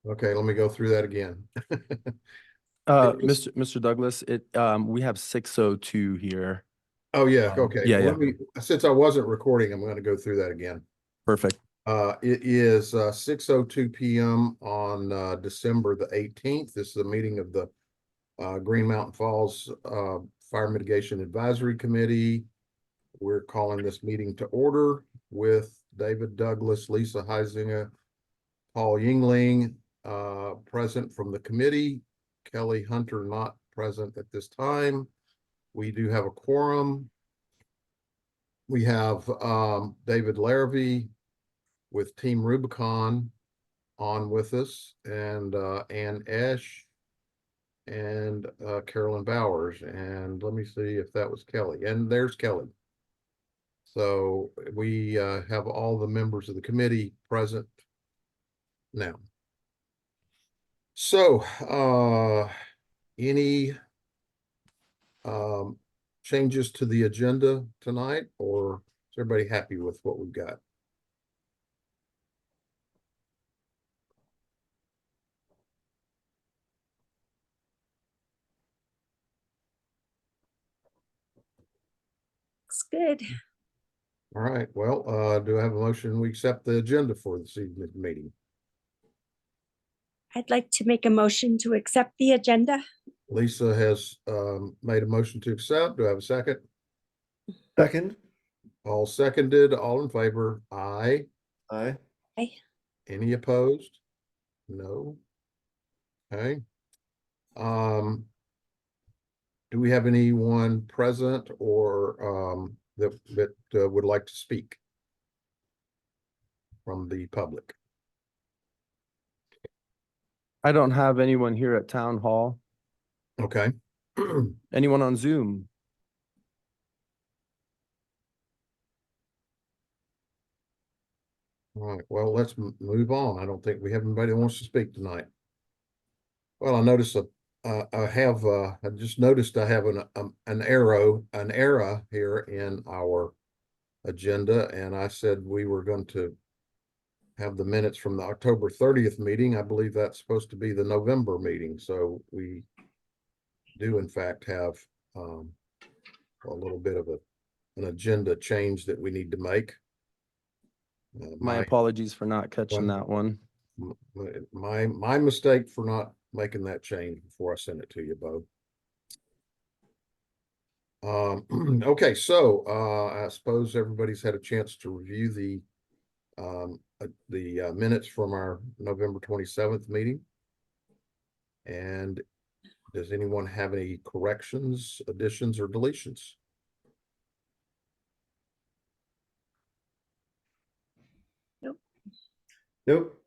Okay, let me go through that again. Mr. Douglas, we have 6:02 here. Oh, yeah, okay. Yeah, Well, yeah. since I wasn't recording, I'm going to go through that again. Perfect. It is 6:02 p.m. on December the 18th. This is a meeting of the Green Mountain Falls Fire Mitigation Advisory Committee. We're calling this meeting to order with David Douglas, Lisa Heisinger, Paul Yingling present from the committee. Kelly Hunter not present at this time. We do have a quorum. We have David Larrabee with Team Rubicon on with us, and Ann Esch and Carolyn Bowers. And let me see if that was Kelly. And there's Kelly. So we have all the members of the committee present now. So any changes to the agenda tonight, or is everybody happy with what we've got? Looks good. All right, well, do I have a motion? We accept the agenda for this evening's meeting. I'd like to make a motion to accept the agenda. Lisa has made a motion to accept. Do I have a second? Second. All seconded, all in favor? Aye. Aye. Aye. Any opposed? No. Okay. Do we have anyone present or that would like to speak from the public? I don't have anyone here at Town Hall. Okay. Anyone on Zoom? All right, well, let's move on. I don't think we have anybody that wants to speak tonight. Well, I noticed I just noticed I have an error here in our agenda, and I said we were going to have the minutes from the October 30th meeting. I believe that's supposed to be the November meeting, so we do in fact have a little bit of an agenda change that we need to make. My apologies for not catching that one. My mistake for not making that change before I send it to you, Bo. Okay, so I suppose everybody's had a chance to review the minutes from our November 27th meeting. And does anyone have any corrections, additions, or deletions? Nope.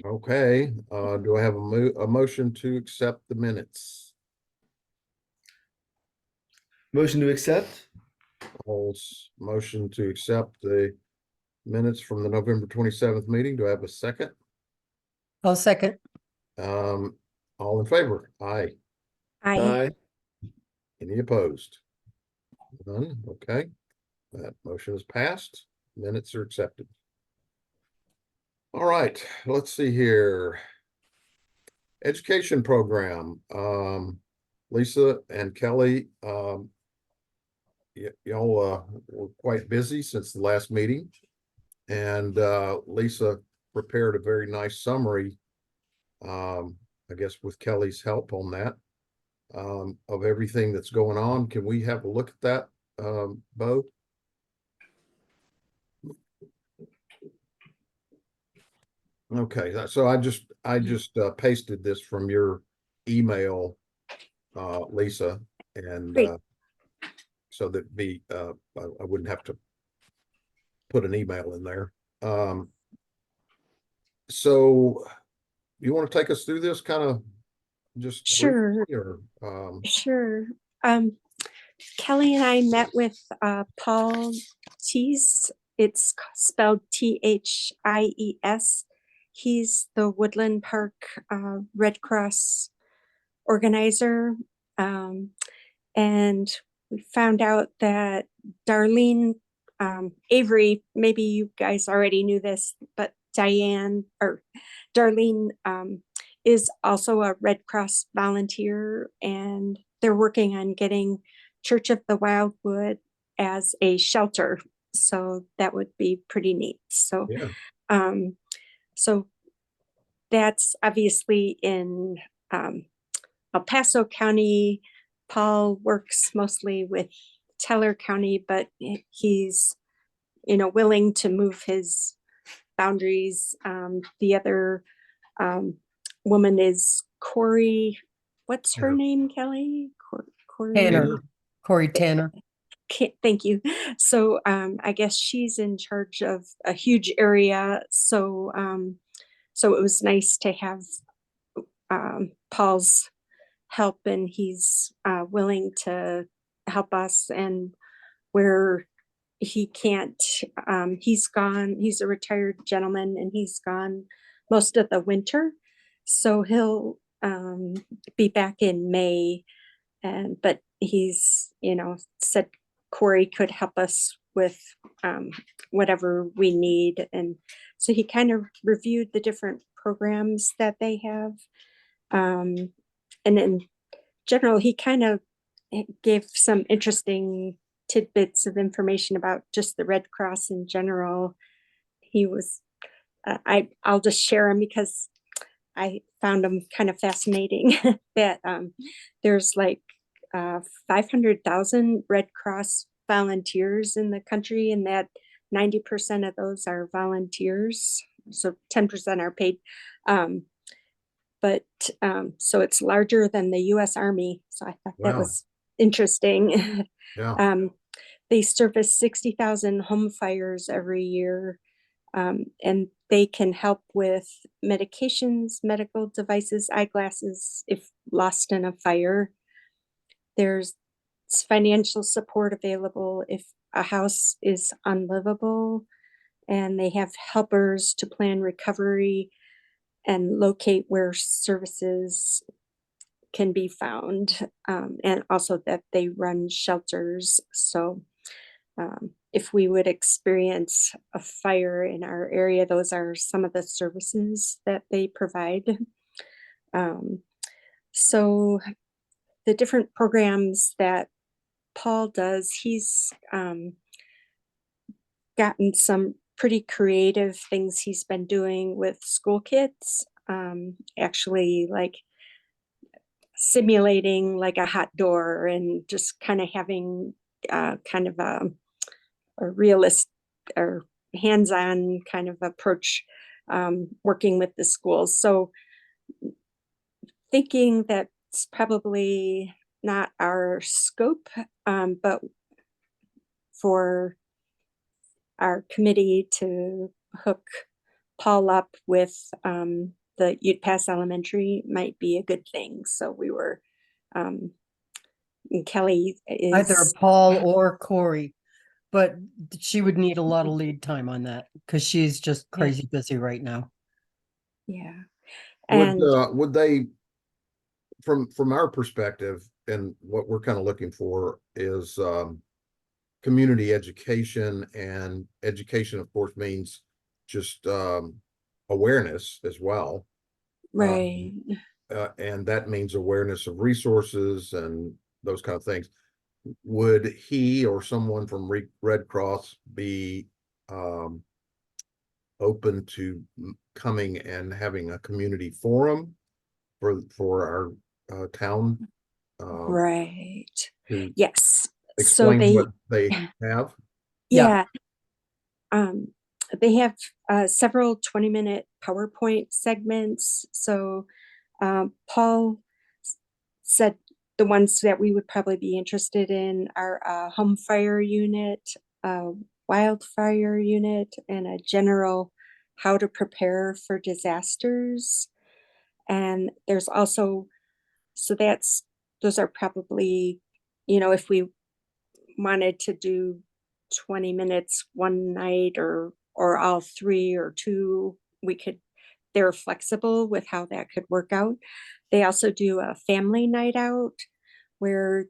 Okay, do I have a motion to accept the minutes? Motion to accept. Paul's motion to accept the minutes from the November 27th meeting. Do I have a second? I'll second. All in favor? Aye. Aye. Aye. Any opposed? None. Okay, that motion is passed. Minutes are accepted. All right, let's see here. Education program. Lisa and Kelly, y'all were quite busy since the last meeting, and Lisa prepared a very nice summary, I guess with Kelly's help on that, of everything that's going on. Can we have a look at that, Bo? Okay, so I just pasted this from your email, Lisa, and so that I wouldn't have to put an email in there. So you want to take us through this kind of just Sure. Sure. Kelly and I met with Paul Thies. It's spelled Thies. He's the Woodland Park Red Cross organizer. And we found out that Darlene Avery, maybe you guys already knew this, but Darlene is also a Red Cross volunteer, and they're working on getting Church of the Wildwood as a shelter. So that would be pretty neat. So, Yeah. so that's obviously in El Paso County. Paul works mostly with Teller County, but he's, willing to move his boundaries. The other woman is Corey. What's her Yeah. name, Kelly? Corey. Tanner, Corey Tanner. Thank you. So I guess she's in charge of a huge area. So so it was nice to have Paul's help, and he's willing to help us. And where he can't, he's gone. He's a retired gentleman, and he's gone most of the winter. So he'll be back in May. But he's, said Corey could help us with whatever we need. And so he kind of reviewed the different programs that they have. And in general, he kind of gave some interesting tidbits of information about just the Red Cross in general. He was, I'll just share him because I found them kind of fascinating. That there's like 500,000 Red Cross volunteers in the country, and that 90% of those are volunteers. So 10% are paid. But so it's larger than the US Army. So I thought that Wow. was interesting. Yeah. They service 60,000 home fires every year. And they can help with medications, medical devices, eyeglasses if lost in a fire. There's financial support available if a house is unlivable, and they have helpers to plan recovery and locate where services can be found, and also that they run shelters. So if we would experience a fire in our area, those are some of the services that they provide. So the different programs that Paul does, he's gotten some pretty creative things he's been doing with school kids, actually like simulating like a hot door and just kind of having kind of a realist or hands-on kind of approach, working with the schools. So thinking that's probably not our scope, but for our committee to hook Paul up with the Ute Pass Elementary might be a good thing. So we were, and Kelly is Either Paul or Corey, but she would need a lot of lead time on that because she's just crazy busy right now. yeah. Would And would they, from our perspective, and what we're kind of looking for is community education, and education of course means just awareness as well. right. And that means awareness of resources and those kind of things. Would he or someone from Red Cross be open to coming and having a community forum for our town Right. to Yes. So explain they, what they have? yeah. They have several 20-minute PowerPoint segments. So Paul said the ones that we would probably be interested in are a home fire unit, a wildfire unit, and a general how to prepare for disasters. And there's also, so those are probably, if we wanted to do 20 minutes one night or all three or two, they're flexible with how that could work out. They also do a family night out where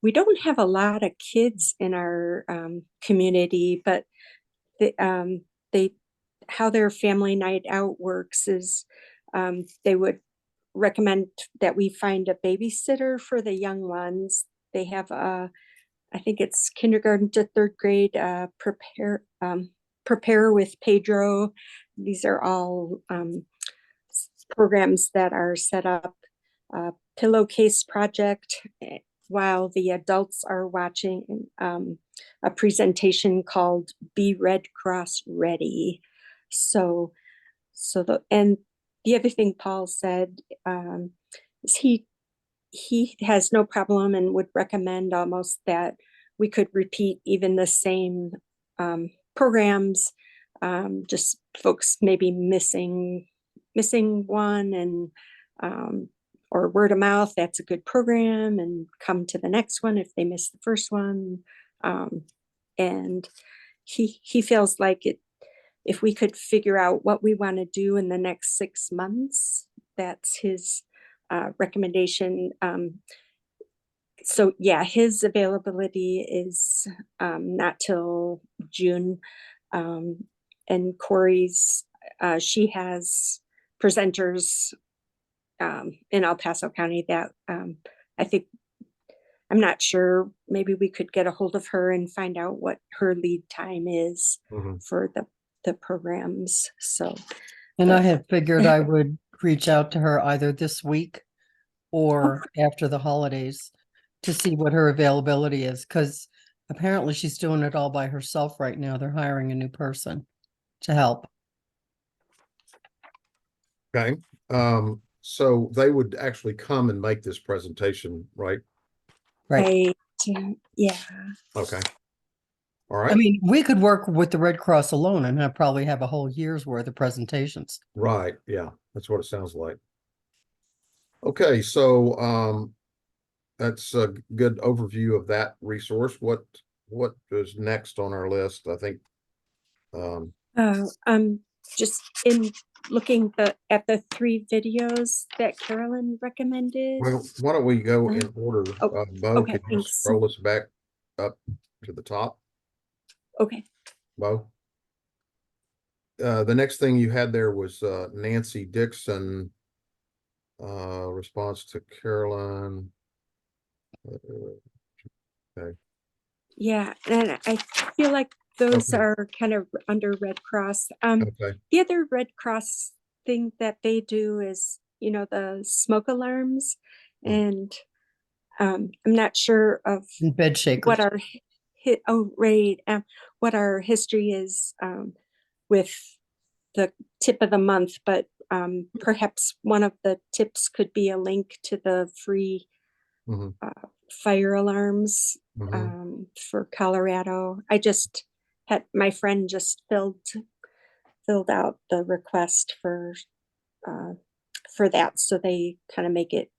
we don't have a lot of kids in our community, but they how their family night out works is they would recommend that we find a babysitter for the young ones. They have I think it's kindergarten to third grade, prepare with Pedro. These are all programs that are set up, pillowcase project, while the adults are watching a presentation called Be Red Cross Ready. So and the other thing Paul said is he has no problem and would recommend almost that we could repeat even the same programs, just folks maybe missing one, and or word of mouth, that's a good program, and come to the next one if they missed the first one. And he feels like it, if we could figure out what we want to do in the next 6 months, that's his recommendation. So yeah, his availability is not till June. And Corey's, she has presenters in El Paso County that I think, I'm not sure, maybe we could get a hold of her and find out what her lead time is for the programs. So, And I had figured I would reach out to her either this week or after the holidays to see what her availability is, because apparently she's doing it all by herself right now. They're hiring a new person to help. Okay, so they would actually come and make this presentation, right? Right. Yeah. Okay. All I right, mean, we could work with the Red Cross alone and probably have a whole year's worth of presentations. right, yeah, that's what it sounds like. Okay, so that's a good overview of that resource. What is next on our list? I think Just in looking at the 3 videos that Carolyn recommended. well, why don't we go in order? Oh, Bo, okay, can you thanks. scroll us back up to the top, Okay. Bo? The next thing you had there was Nancy Dixon response to Carolyn. Okay. Yeah, and I feel like those Okay. are kind of under Red Cross. Okay. The other Red Cross thing that they do is, the smoke alarms, and I'm not sure of And bed shakers. what our what our history is with the tip of the month, but perhaps one of the tips could be a link to the free Mhm. fire alarms Mhm. for Colorado. I just had my friend just filled out the request for that, so they kind of make it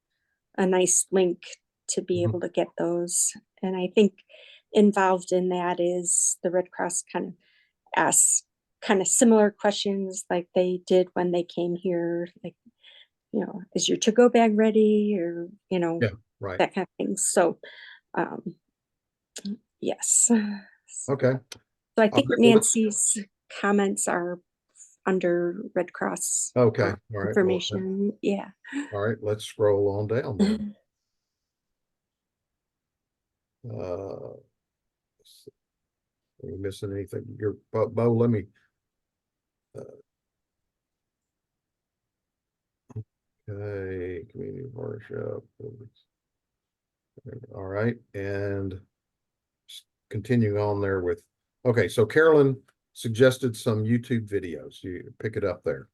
a nice link to be Mhm. able to get those. And I think involved in that is the Red Cross kind of asks kind of similar questions like they did when they came here, like, is your to-go bag ready, or Yeah, right. that kind of thing. So yes. Okay. So I All think right, well, Nancy's comments are under Red Cross okay. All right. Well, information. Yeah. all right. Let's scroll on down then. Let's see. Are we missing anything? Bo, let me. Okay, community workshop. All right, and continuing on there with, okay, so Carolyn suggested some YouTube videos. You pick it up there.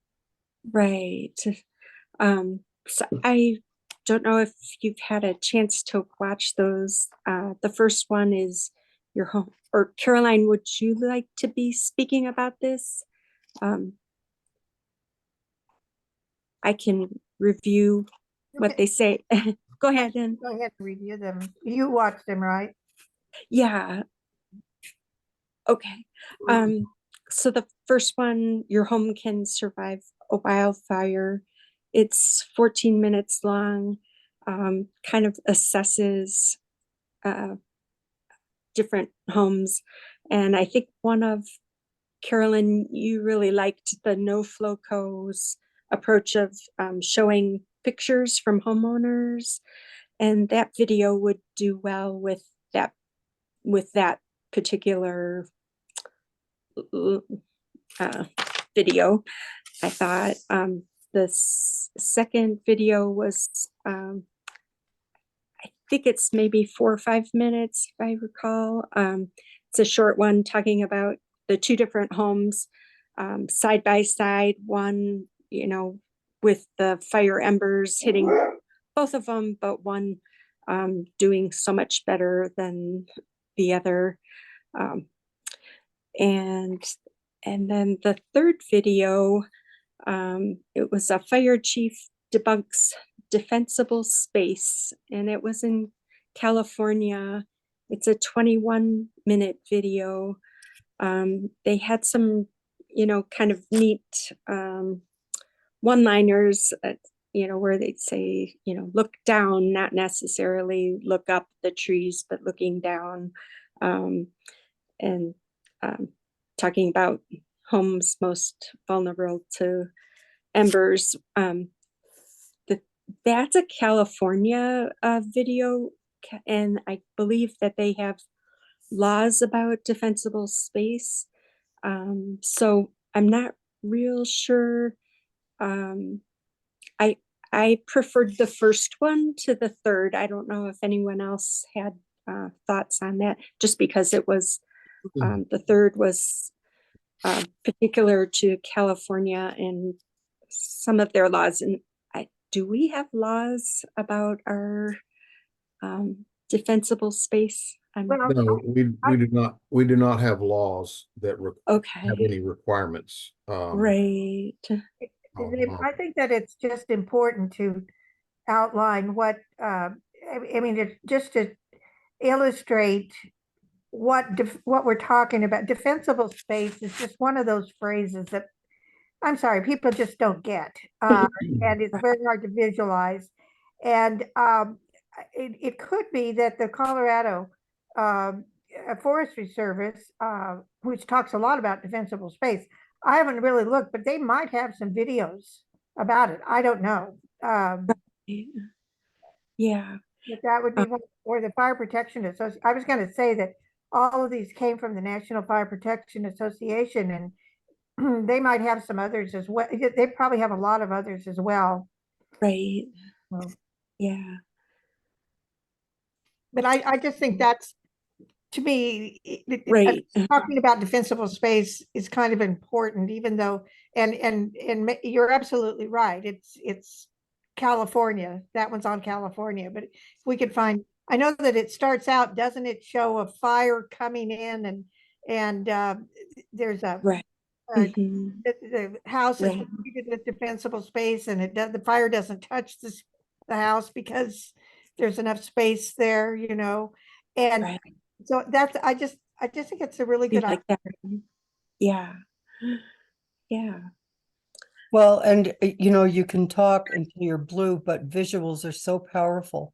Right. So I don't know if you've had a chance to watch those. The first one is your home, or Caroline, would you like to be speaking about this? I can review what they say. Go ahead and Go ahead and review them. You watched them, right? yeah. Okay. So the first one, your home can survive a wildfire. It's 14 minutes long, kind of assesses different homes. And I think one of Carolyn, you really liked the No Flowco's approach of showing pictures from homeowners, and that video would do well with that particular video. I thought the second video was I think it's maybe 4 or 5 minutes, if I recall. It's a short one talking about the two different homes side by side, one, with the fire embers hitting both of them, but one doing so much better than the other. And then the third video, it was a fire chief debunks defensible space, and it was in California. It's a 21-minute video. They had some, kind of neat one-liners, where they'd say, look down, not necessarily look up the trees, but looking down, and talking about homes most vulnerable to embers. That's a California video, and I believe that they have laws about defensible space. So I'm not real sure. I preferred the first one to the third. I don't know if anyone else had thoughts on that, just because it was the third was particular to California and some of their laws. And do we have laws about our defensible space? Well, No, we do not have laws that have Okay, any requirements. right. I think that it's just important to outline what, I mean, just to illustrate what we're talking about. Defensible space is just one of those phrases that, I'm sorry, people just don't get. And it's very hard to visualize. And it could be that the Colorado Forestry Service, which talks a lot about defensible space, I haven't really looked, but they might have some videos about it. I don't know. Yeah, But that would be one, or the Fire Protection Association. I was going to say that all of these came from the National Fire Protection Association, and they might have some others as well. They probably have a lot of others as well. right. Well, Yeah, but I just think that's, to me, right. talking about defensible space is kind of important, even though, and you're absolutely right. It's California. That one's on California, but if we could find, I know that it starts out, doesn't it show a fire coming in, and there's a Right. Mhm. the house is Right. treated with defensible space, and the fire doesn't touch the house because there's enough space there, and Right. so that's, I just think it's a really You good like idea. that? Yeah. Yeah. Well, and you can talk until you're blue, but visuals are so powerful.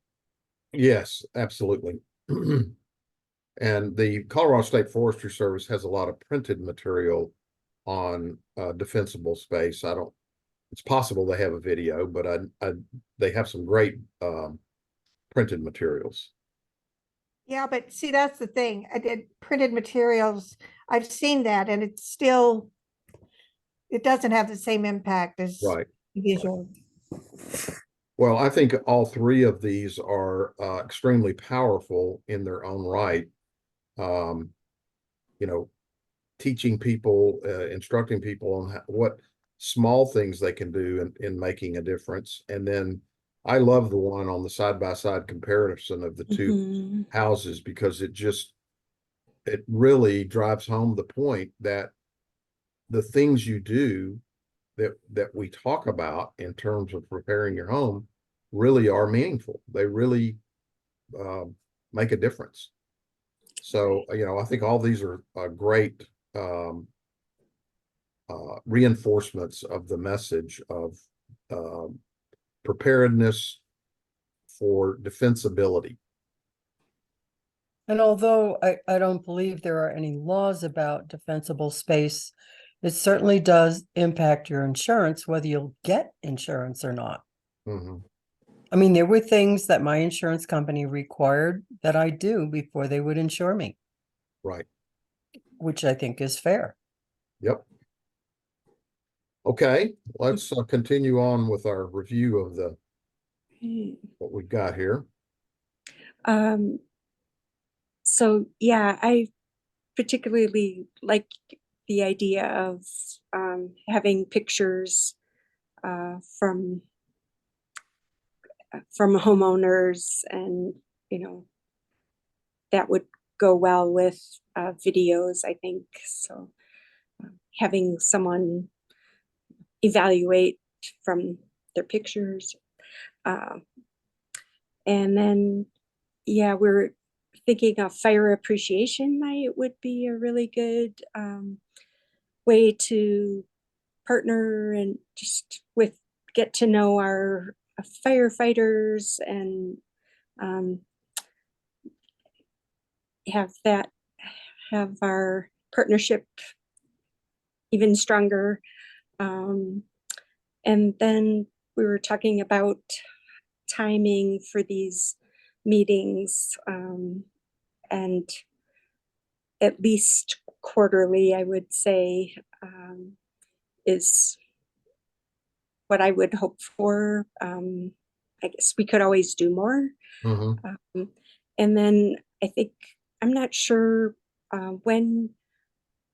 Yes, absolutely. And the Colorado State Forestry Service has a lot of printed material on defensible space. It's possible they have a video, but they have some great printed materials. Yeah, but see, that's the thing. I did printed materials. I've seen that, and it doesn't have the same impact as Right. visual. Well, I think all three of these are extremely powerful in their own right. Teaching people, instructing people on what small things they can do in making a difference. And then I love the one on the side-by-side comparison of the two Mhm. houses, because it really drives home the point that the things you do that we talk about in terms of preparing your home really are meaningful. They really make a difference. So, I think all these are great reinforcements of the message of preparedness for defensibility. And although I don't believe there are any laws about defensible space, it certainly does impact your insurance, whether you'll get insurance or not. Mhm. I mean, there were things that my insurance company required that I do before they would insure me, Right. which I think is fair. Yep. Okay, let's continue on with our review of what we've got here. Um, so yeah, I particularly like the idea of having pictures from homeowners, and that would go well with videos, I think. So having someone evaluate from their pictures. Uh, and then, yeah, we're thinking of fire appreciation night would be a really good way to partner and just get to know our firefighters, and um, have our partnership even stronger. And then we were talking about timing for these meetings, and at least quarterly, I would say, is what I would hope for. I guess we could always do more. Mhm. And then I think, I'm not sure when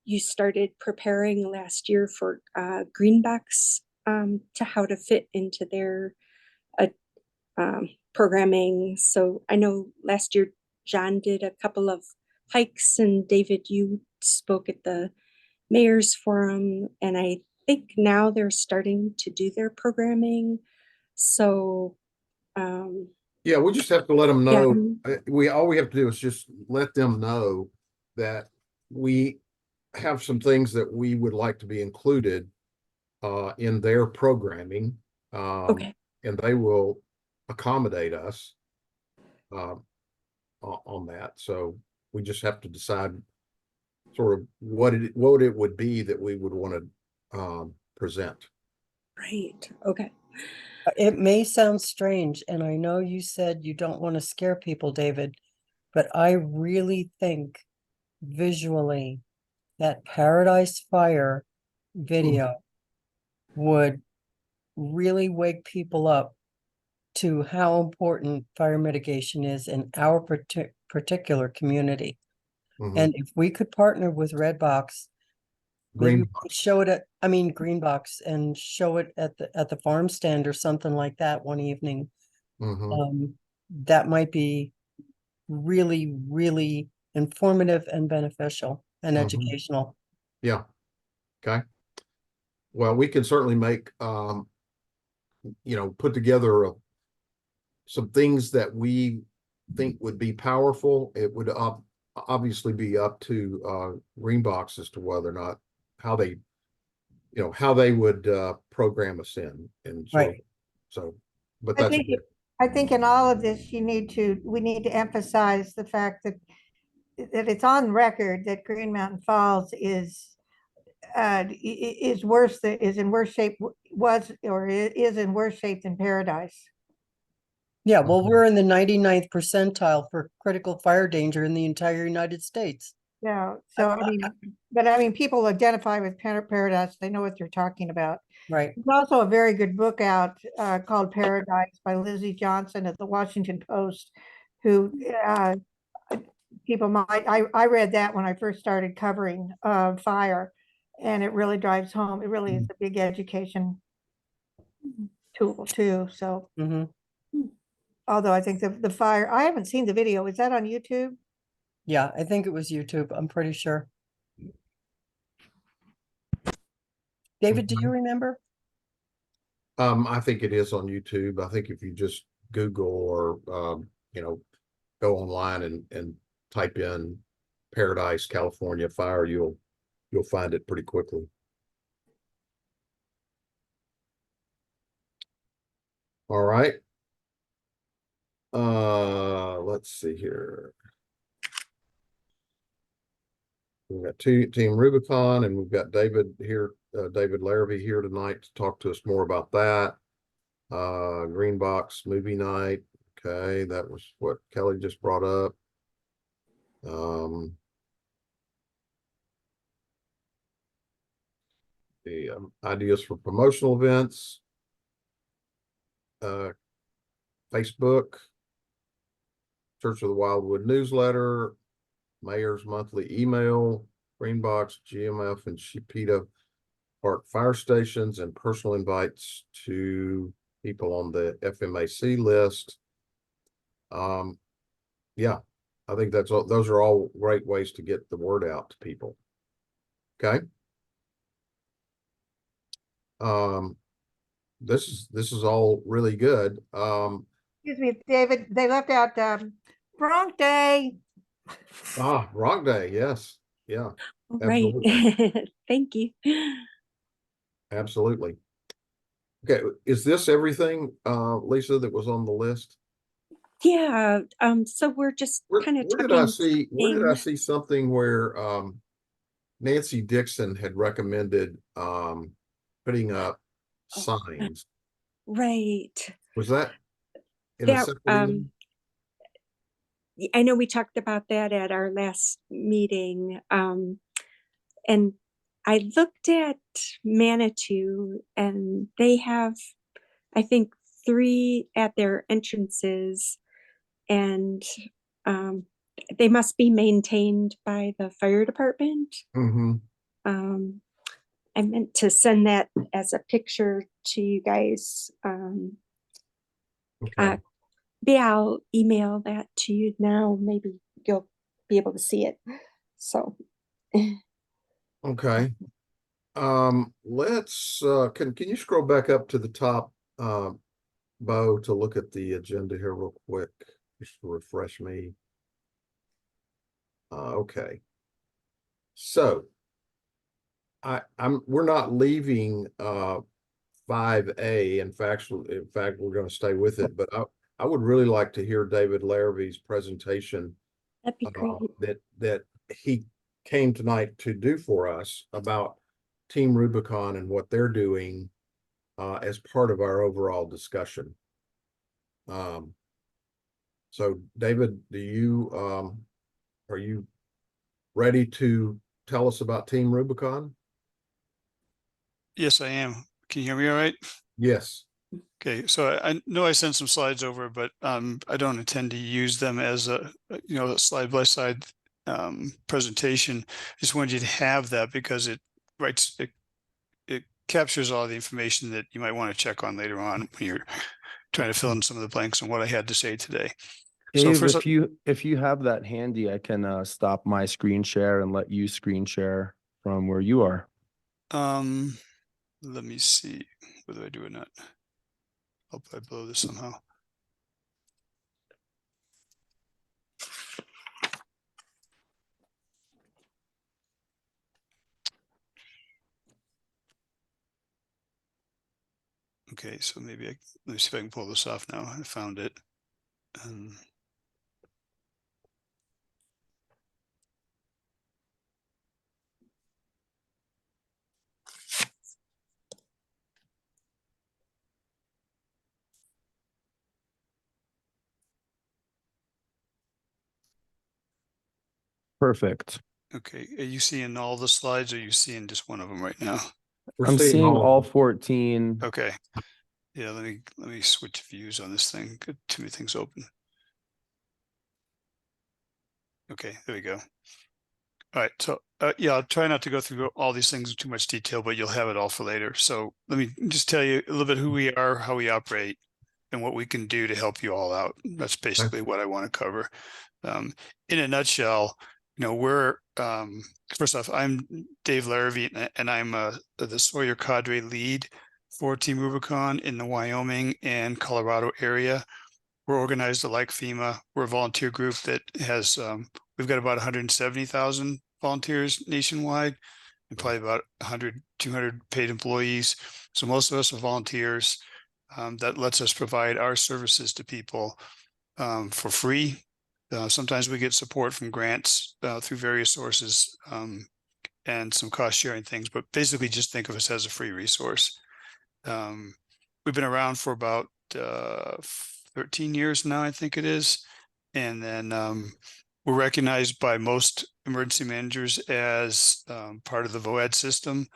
you started preparing last year for Greenbox, to how to fit into their programming. So I know last year John did a couple of hikes, and David, you spoke at the mayor's forum, and I think now they're starting to do their programming. So Yeah, we just have to let them yeah, know. All we have to do is just let them know that we have some things that we would like to be included in their programming. okay. And they will accommodate us on that. So we just have to decide sort of what it would be that we would want to present. Right. Okay. It may sound strange, and I know you said you don't want to scare people, David, but I really think visually that Paradise Fire video would really wake people up to how important fire mitigation is in our particular community. Mhm. And if we could partner with Redbox, maybe we could show it at, Greenbox, and show it at the farm stand or something like that one evening. Mhm. That might be really, really informative and beneficial and Mhm. educational. Yeah. Okay. Well, we can certainly make put together some things that we think would be powerful. It would obviously be up to Greenbox as to whether or not how they would program us in and sort of Right. so. But I that's think, I think in all of this, we need to emphasize the fact that it's on record that Green Mountain Falls is worse, is in worse shape, was, or is in worse shape than Paradise. Yeah, well, we're in the 99th percentile for critical fire danger in the entire United States. Yeah, so I mean, people identify with Paradise, they know what they're talking about. Right. There's also a very good book out called Paradise by Lizzie Johnson at the Washington Post, who people might, I read that when I first started covering fire, and it really drives home. It really is a big education tool too. So, Hmm. although I think the fire, I haven't seen the video. Is that on YouTube? Yeah, I think it was YouTube. I'm pretty sure. David, do you remember? I think it is on YouTube. I think if you just Google or go online and type in Paradise, California fire, you'll find it pretty quickly. All right. Let's see here. We've got Team Rubicon, and we've got David here, David Larrabee here tonight to talk to us more about that. Green Box Movie Night. Okay, that was what Kelly just brought up. The ideas for promotional events. Facebook, Church of the Wildwood newsletter, Mayor's monthly email, Greenbox, GMF, and Chipeta Park fire stations, and personal invites to people on the FMAC list. Yeah, I think that's all. Those are all great ways to get the word out to people. Okay. This is all really good. Excuse me, David, they left out, Bronc Day. Rock Day, yes. Yeah, Right. absolutely. Thank you. Absolutely. Okay, is this everything, Lisa, that was on the list? Yeah, so we're just kind of Where did I talking. see something where Nancy Dixon had recommended putting up Oh, signs? Right. Was that in a That, separate email? I know we talked about that at our last meeting. And I looked at Manitou, and they have, I think, 3 at their entrances, and they must be maintained by the fire department. Mm-hmm. I meant to send that as a picture to you guys. Okay. Yeah, I'll email that to you now. Maybe you'll be able to see it. So, Okay. Let's can you scroll back up to the top, Bo, to look at the agenda here real quick, just to refresh me. Okay. So we're not leaving 5A. In fact, we're going to stay with it, but I would really like to hear David Larrabee's presentation that'd be great. that he came tonight to do for us about Team Rubicon and what they're doing as part of our overall discussion. So David, are you ready to tell us about Team Rubicon? Yes, I am. Can you hear me all right? Yes. Okay, so I know I sent some slides over, but I don't intend to use them as a slide by slide presentation. Just wanted you to have that because it captures all the information that you might want to check on later on when you're trying to fill in some of the blanks on what I had to say today. So Dave, first, if you have that handy, I can stop my screen share and let you screen share from where you are. let me see whether I do or not. Hope I blow this somehow. Okay, so maybe let me see if I can pull this off now. I found it. Perfect. Okay, are you seeing all the slides or are you seeing just one of them right now? I'm seeing all of them. 14. Okay. Yeah, let me switch views on this thing. Got too many things open. Okay, there we go. All right, so yeah, I'll try not to go through all these things in too much detail, but you'll have it all for later. So let me just tell you a little bit who we are, how we operate, and what we can do to help you all out. That's basically what I want to cover. In a nutshell, we're first off, I'm Dave Larrabee, and I'm the Sawyer Cadre lead for Team Rubicon in the Wyoming and Colorado area. We're organized like FEMA. We're a volunteer group that has we've got about 170,000 volunteers nationwide and probably about 100, 200 paid employees. So most of us are volunteers. That lets us provide our services to people for free Sometimes we get support from grants through various sources and some cost sharing things, but basically just think of us as a free resource. We've been around for about 13 years now, I think it is. And then we're recognized by most emergency managers as part of the VOAD system,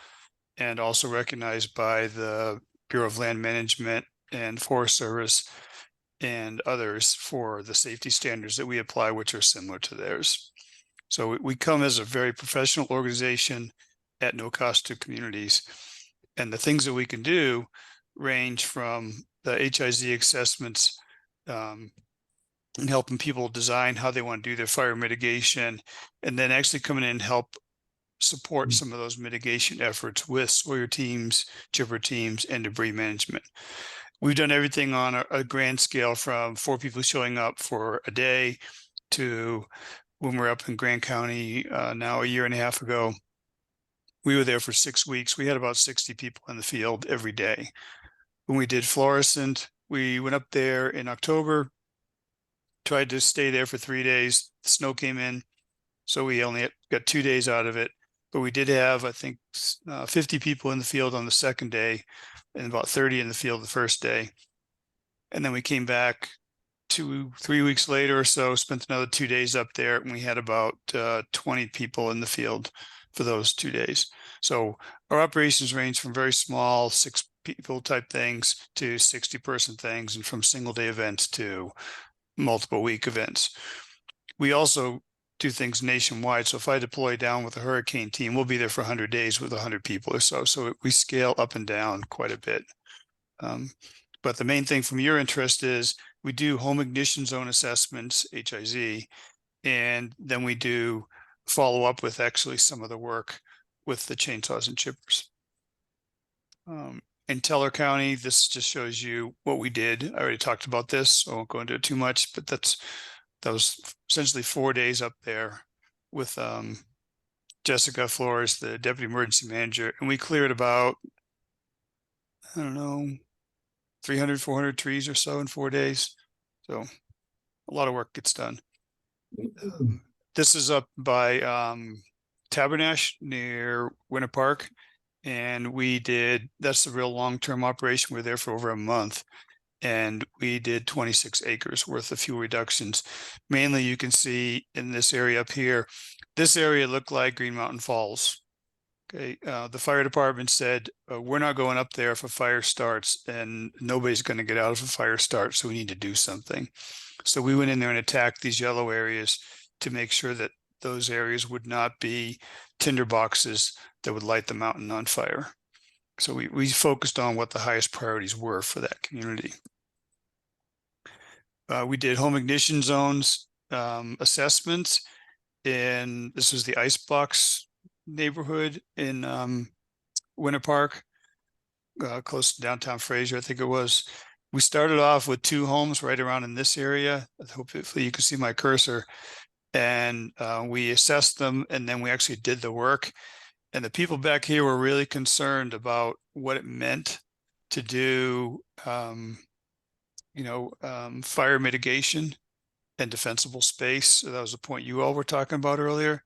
and also recognized by the Bureau of Land Management and Forest Service and others for the safety standards that we apply, which are similar to theirs. So we come as a very professional organization at no cost to communities. And the things that we can do range from the HIZ assessments, and helping people design how they want to do their fire mitigation, and then actually coming in and help support some of those mitigation efforts with Sawyer teams, chipper teams, and debris management. We've done everything on a grand scale, from 4 people showing up for a day to when we're up in Grant County now a year and a half ago. We were there for 6 weeks. We had about 60 people in the field every day. When we did Florissant, we went up there in October, tried to stay there for 3 days. The snow came in, so we only got 2 days out of it. But we did have, I think, 50 people in the field on the second day and about 30 in the field the first day. And then we came back 2-3 weeks later or so, spent another 2 days up there, and we had about 20 people in the field for those 2 days. So our operations range from very small 6 people type things to 60-person things, and from single day events to multiple week events. We also do things nationwide. So if I deploy down with a hurricane team, we'll be there for 100 days with 100 people or so. So we scale up and down quite a bit. But the main thing from your interest is we do home ignition zone assessments, HIZ, and then we do follow up with actually some of the work with the chainsaws and chippers. In Teller County, this just shows you what we did. I already talked about this, so I won't go into it too much, but that was essentially 4 days up there with Jessica Flores, the deputy emergency manager, and we cleared about, I don't know, 300, 400 trees or so in 4 days. So a lot of work gets done. This is up by Tabernash near Winter Park. And that's the real long-term operation. We were there for over a month, and we did 26 acres worth of fuel reductions. Mainly, you can see in this area up here, this area looked like Green Mountain Falls. Okay, the fire department said, we're not going up there if a fire starts, and nobody's going to get out if a fire starts, so we need to do something. So we went in there and attacked these yellow areas to make sure that those areas would not be tinder boxes that would light the mountain on fire. So we focused on what the highest priorities were for that community. We did home ignition zones assessments, and this was the Icebox neighborhood in Winter Park, close to downtown Fraser, I think it was. We started off with 2 homes right around in this area. Hopefully you can see my cursor. And we assessed them, and then we actually did the work. And the people back here were really concerned about what it meant to do, fire mitigation and defensible space. So that was the point you all were talking about earlier.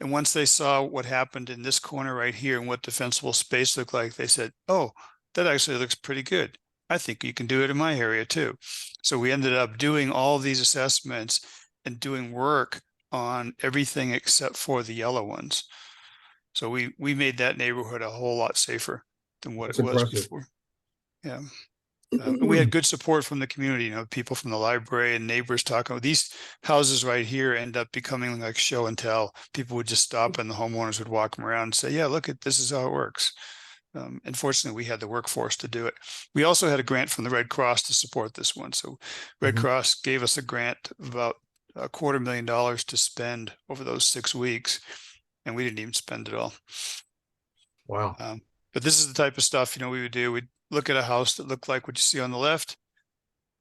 And once they saw what happened in this corner right here and what defensible space looked like, they said, oh, that actually looks pretty good. I think you can do it in my area too. So we ended up doing all these assessments and doing work on everything except for the yellow ones. So we made that neighborhood a whole lot safer than what That's it was impressive. before. Yeah. And we had good support from the community, people from the library and neighbors talking. These houses right here end up becoming like show and tell. People would just stop and the homeowners would walk them around and say, yeah, look, this is how it works. And fortunately, we had the workforce to do it. We also had a grant from the Red Cross to support this one. So Red Cross gave us a grant of about $250,000 to spend over those 6 weeks, and we didn't even spend it all. Wow. But this is the type of stuff, we would do. We'd look at a house that looked like what you see on the left,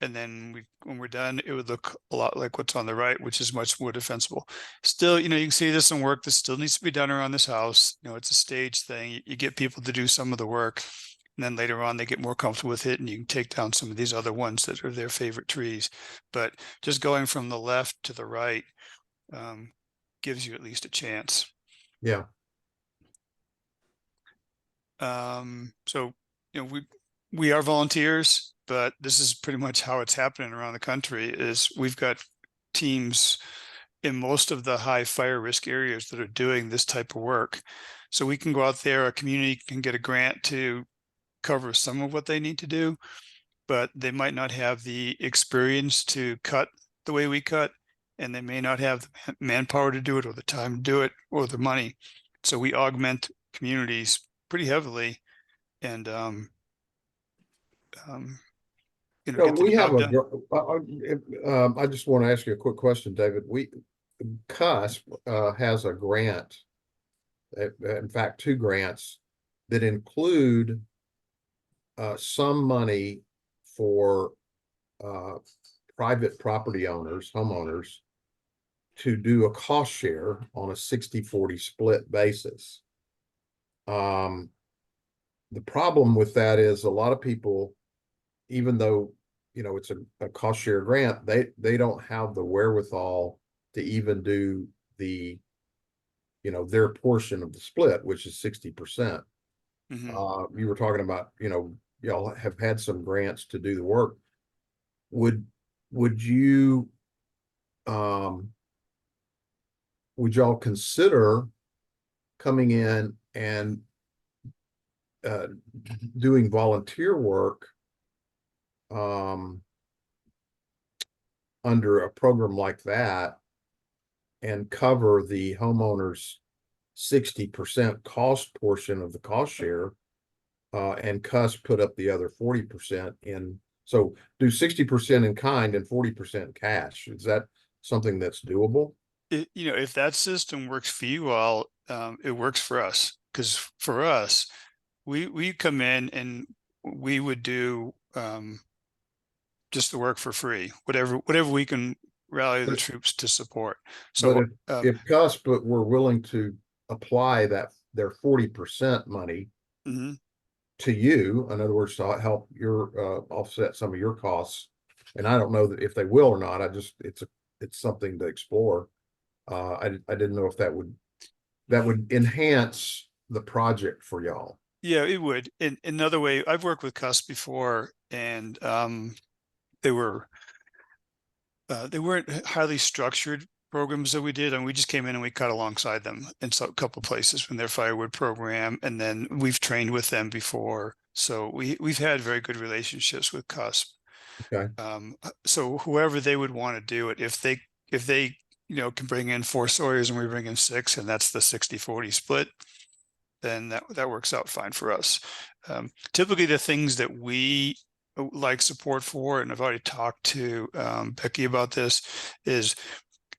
and then when we're done, it would look a lot like what's on the right, which is much more defensible. Still, you can see there's some work that still needs to be done around this house. It's a stage thing. You get people to do some of the work. And then later on, they get more comfortable with it and you can take down some of these other ones that are their favorite trees. But just going from the left to the right gives you at least a chance. Yeah. So, we are volunteers, but this is pretty much how it's happening around the country is we've got teams in most of the high fire risk areas that are doing this type of work. So we can go out there, a community can get a grant to cover some of what they need to do, but they might not have the experience to cut the way we cut, and they may not have the manpower to do it or the time to do it or the money. So we augment communities pretty heavily and So get the we have job done. I just want to ask you a quick question, David. CUSP has a grant, in fact, 2 grants that include some money for private property owners, homeowners, to do a cost share on a 60-40 split basis. The problem with that is a lot of people, even though it's a cost share grant, they don't have the wherewithal to even do the their portion of the split, which is 60%. You were talking about y'all have had some grants to do the work. Would you would y'all consider coming in and doing volunteer work under a program like that and cover the homeowner's 60% cost portion of the cost share, and CUSP put up the other 40% in? So do 60% in kind and 40% cash. Is that something that's doable? If that system works for you all, it works for us. Because for us, we come in and we would do just the work for free, whatever we can rally the troops to support. So but if CUSP were willing to apply their 40% money to you, in other words, to help your offset some of your costs, and I don't know that if they will or not. It's something to explore. I didn't know if that would enhance the project for y'all. Yeah, it would. In another way, I've worked with CUSP before, and they weren't highly structured programs that we did, and we just came in and we cut alongside them in a couple of places from their firewood program, and then we've trained with them before, so we've had very good relationships with CUSP. Okay. So whoever they would want to do it, if they can bring in 4 sawyers and we bring in 6, and that's the 60-40 split, then that works out fine for us. Typically the things that we like support for, and I've already talked to Becky about this, is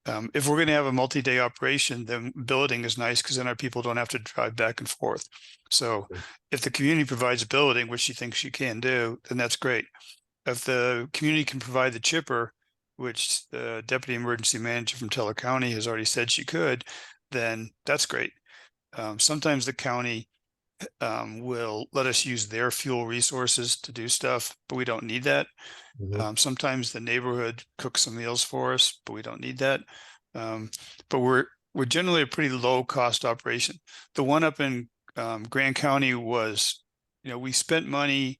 if we're going to have a multi-day operation, then billeting is nice because then our people don't have to drive back and forth. So if the community provides billeting, which she thinks she can do, then that's great. If the community can provide the chipper, which the deputy emergency manager from Teller County has already said she could, then that's great. Sometimes the county will let us use their fuel resources to do stuff, but we don't need that. Sometimes the neighborhood cooks some meals for us, but we don't need that. But we're generally a pretty low cost operation. The one up in Grand County was, we spent money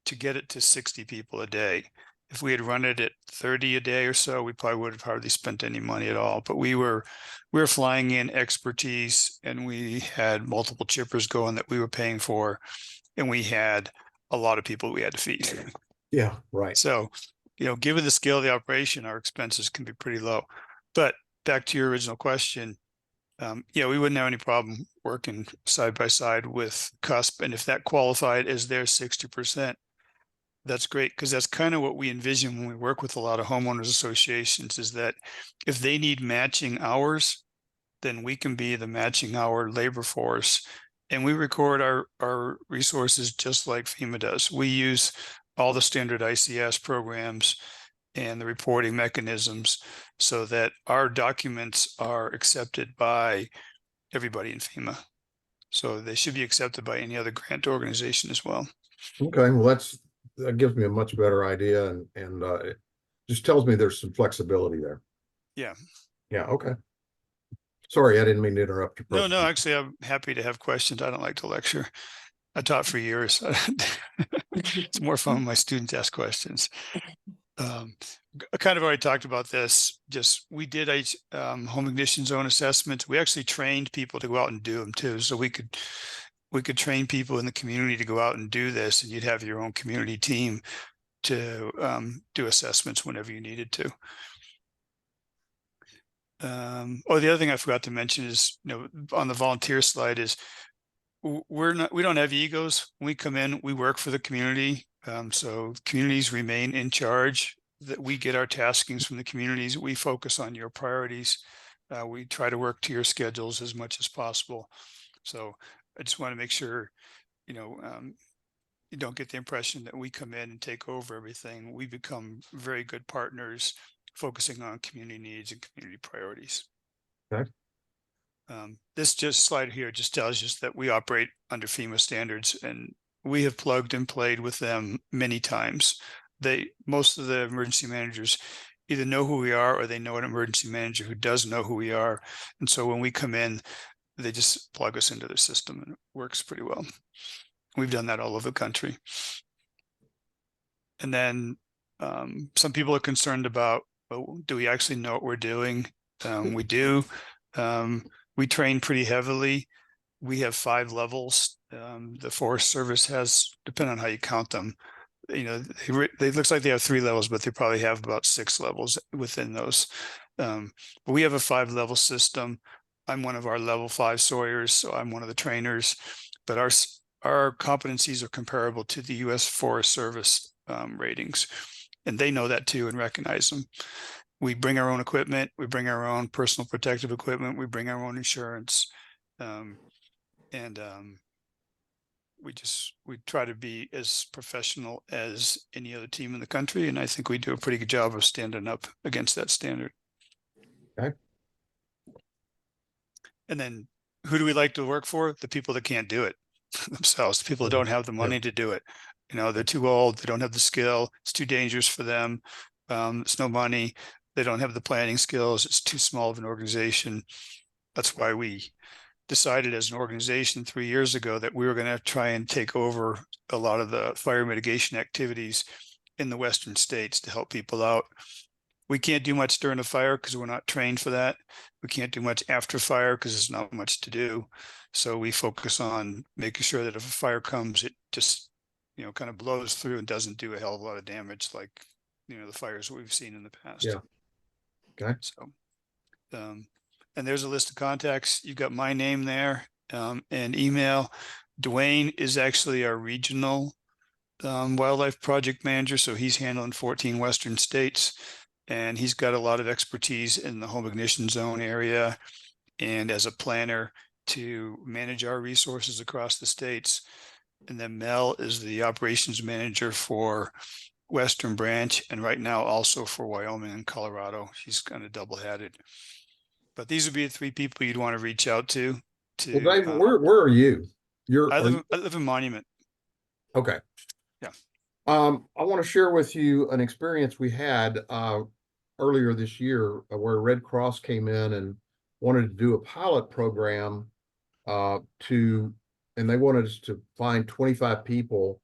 to get it to 60 people a day. If we had run it at 30 a day or so, we probably would have hardly spent any money at all. But we were flying in expertise, and we had multiple chippers going that we were paying for, and we had a lot of people we had to feed. Yeah, right. So, given the scale of the operation, our expenses can be pretty low. But back to your original question, we wouldn't have any problem working side by side with CUSP. And if that qualified as their 60%, that's great, because that's kind of what we envision when we work with a lot of homeowners associations, is that if they need matching hours, then we can be the matching hour labor force. And we record our resources just like FEMA does. We use all the standard ICS programs and the reporting mechanisms so that our documents are accepted by everybody in FEMA. So they should be accepted by any other grant organization as well. Okay, well, that gives me a much better idea and it just tells me there's some flexibility there. Yeah. Yeah, okay. Sorry, I didn't mean to interrupt your No, no, presentation. actually, I'm happy to have questions. I don't like to lecture. I taught for years. It's more fun when my students ask questions. I kind of already talked about this. Just we did a home ignition zone assessment. We actually trained people to go out and do them too. So we could train people in the community to go out and do this, and you'd have your own community team to do assessments whenever you needed to. Oh, the other thing I forgot to mention is, on the volunteer slide is we don't have egos. When we come in, we work for the community. So communities remain in charge, that we get our taskings from the communities. We focus on your priorities. We try to work to your schedules as much as possible. So I just want to make sure, you don't get the impression that we come in and take over everything. We become very good partners, focusing on community needs and community priorities. Okay. This slide here just tells us that we operate under FEMA standards, and we have plugged and played with them many times. Most of the emergency managers either know who we are or they know an emergency manager who does know who we are. And so when we come in, they just plug us into their system and it works pretty well. We've done that all over the country. And then some people are concerned about, well, do we actually know what we're doing? We do. We train pretty heavily. We have 5 levels. The Forest Service has, depending on how you count them, they looks like they have 3 levels, but they probably have about 6 levels within those. But we have a 5-level system. I'm one of our level 5 sawyers, so I'm one of the trainers. But our competencies are comparable to the U.S. Forest Service ratings, and they know that too and recognize them. We bring our own equipment. We bring our own personal protective equipment. We bring our own insurance, and we try to be as professional as any other team in the country. And I think we do a pretty good job of standing up against that standard. Okay. And then who do we like to work for? The people that can't do it themselves, the people that don't have the money to do it. They're too old. They don't have the skill. It's too dangerous for them. It's no money. They don't have the planning skills. It's too small of an organization. That's why we decided as an organization 3 years ago that we were going to try and take over a lot of the fire mitigation activities in the Western states to help people out. We can't do much during a fire because we're not trained for that. We can't do much after fire because there's not much to do. So we focus on making sure that if a fire comes, it just, kind of blows through and doesn't do a hell of a lot of damage like, the fires that we've seen in the past. Yeah. Okay. So, and there's a list of contacts. You've got my name there, and email. Dwayne is actually our regional wildlife project manager. So he's handling 14 Western states, and he's got a lot of expertise in the home ignition zone area and as a planner to manage our resources across the states. And then Mel is the operations manager for Western branch, and right now also for Wyoming and Colorado. She's kind of double-headed. But these would be the 3 people you'd want to reach out to. Well, Dave, where are you? I live in Monument. Okay. Yeah. I want to share with you an experience we had earlier this year where Red Cross came in and wanted to do a pilot program and they wanted us to find 25 people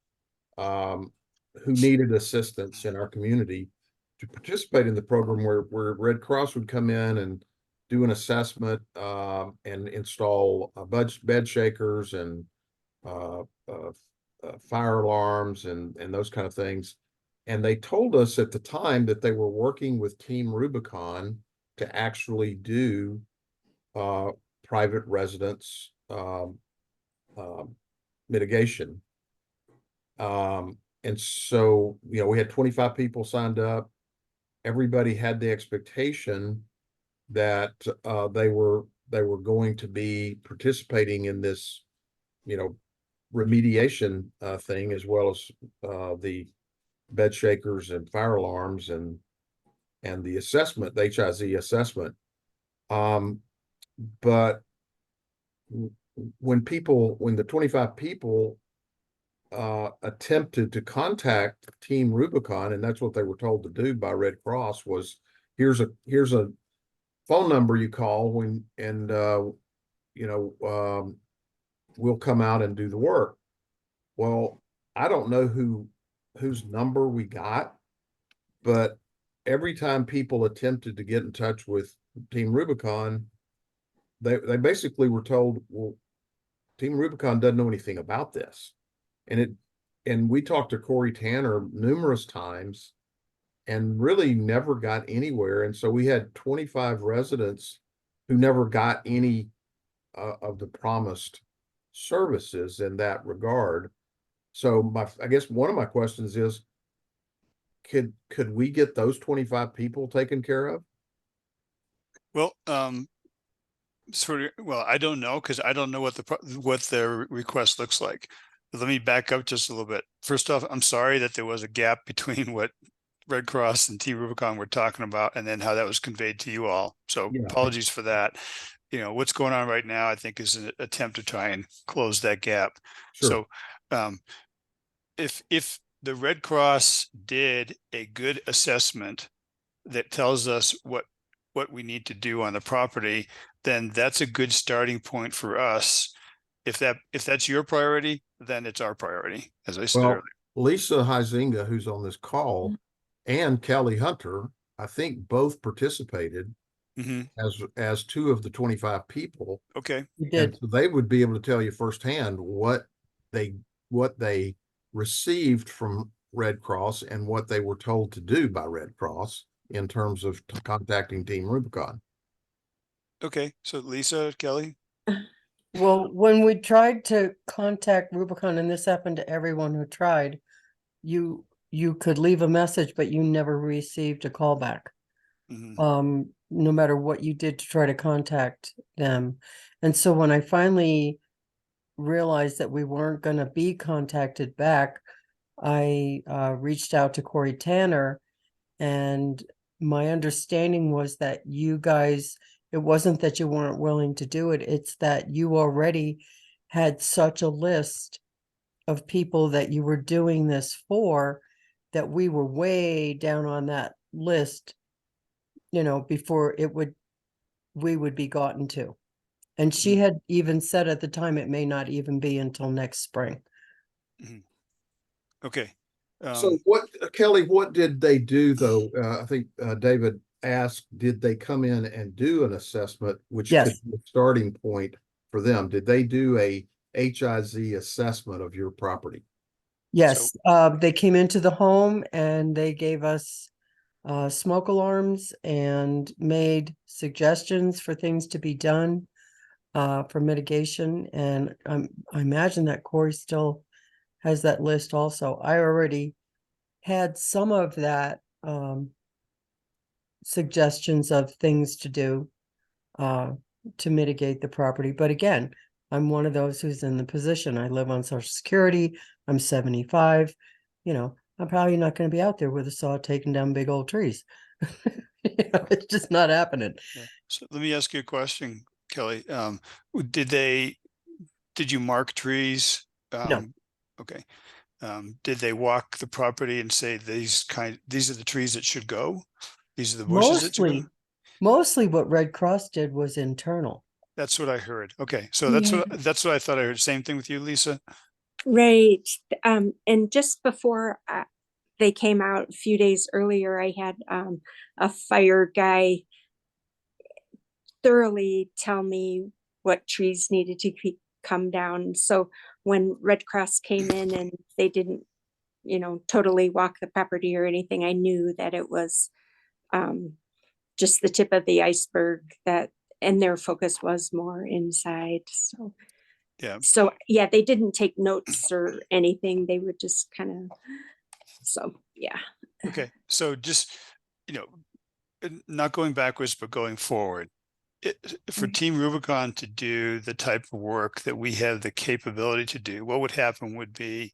who needed assistance in our community to participate in the program where Red Cross would come in and do an assessment and install bed shakers and fire alarms and those kind of things. And they told us at the time that they were working with Team Rubicon to actually do private residence mitigation. And so, we had 25 people signed up. Everybody had the expectation that they were going to be participating in this, remediation thing, as well as the bed shakers and fire alarms and the assessment, the HIZ assessment. But when the 25 people attempted to contact Team Rubicon, and that's what they were told to do by Red Cross, was here's a phone number you call when, and we'll come out and do the work. Well, I don't know whose number we got, but every time people attempted to get in touch with Team Rubicon, they basically were told, well, Team Rubicon doesn't know anything about this. And we talked to Corey Tanner numerous times and really never got anywhere. And so we had 25 residents who never got any of the promised services in that regard. So I guess one of my questions is, could we get those 25 people taken care of? Well, well, I don't know, because I don't know what their request looks like. Let me back up just a little bit. First off, I'm sorry that there was a gap between what Red Cross and Team Rubicon were talking about and then how that was conveyed to you all. So Yeah. apologies for that. What's going on right now, I think, is an attempt to try and close that gap. Sure. So if the Red Cross did a good assessment that tells us what we need to do on the property, then that's a good starting point for us. If that's your priority, then it's our priority, as I said Well, earlier. Lisa Huizinga, who's on this call, and Kelly Hunter, I think both participated as two of the 25 people. Okay. You And did. so they would be able to tell you firsthand what they received from Red Cross and what they were told to do by Red Cross in terms of contacting Team Rubicon. Okay. So Lisa, Kelly. Well, when we tried to contact Rubicon, and this happened to everyone who tried, you could leave a message, but you never received a call back. No matter what you did to try to contact them. And so when I finally realized that we weren't going to be contacted back, I reached out to Corey Tanner, and my understanding was that you guys, it wasn't that you weren't willing to do it, it's that you already had such a list of people that you were doing this for, that we were way down on that list, before we would be gotten to. And she had even said at the time, it may not even be until next spring. Okay. So Kelly, what did they do though? I think David asked, did they come in and do an assessment, which Yes. could be a starting point for them? Did they do a HIZ assessment of your property? Yes, they came into the home and they gave us smoke alarms and made suggestions for things to be done for mitigation. And I imagine that Corey still has that list also. I already had some of that suggestions of things to do to mitigate the property. But again, I'm one of those who's in the position. I live on Social Security. I'm 75. I'm probably not going to be out there with a saw taking down big old trees. It's just not happening. Yeah. So let me ask you a question, Kelly. Did you mark trees? No. Okay. Did they walk the property and say these are the trees that should go? These are the bushes that should go? Mostly what Red Cross did was internal. That's what I heard. Okay. So that's what I thought I heard. Same thing with you, Lisa? Right. And just before they came out a few days earlier, I had a fire guy thoroughly tell me what trees needed to come down. So when Red Cross came in and they didn't, totally walk the property or anything, I knew that it was just the tip of the iceberg, and their focus was more inside. So yeah, they didn't take notes or anything. They would just kind of, yeah. Okay. So just, not going backwards, but going forward. For Team Rubicon to do the type of work that we have the capability to do, what would happen would be,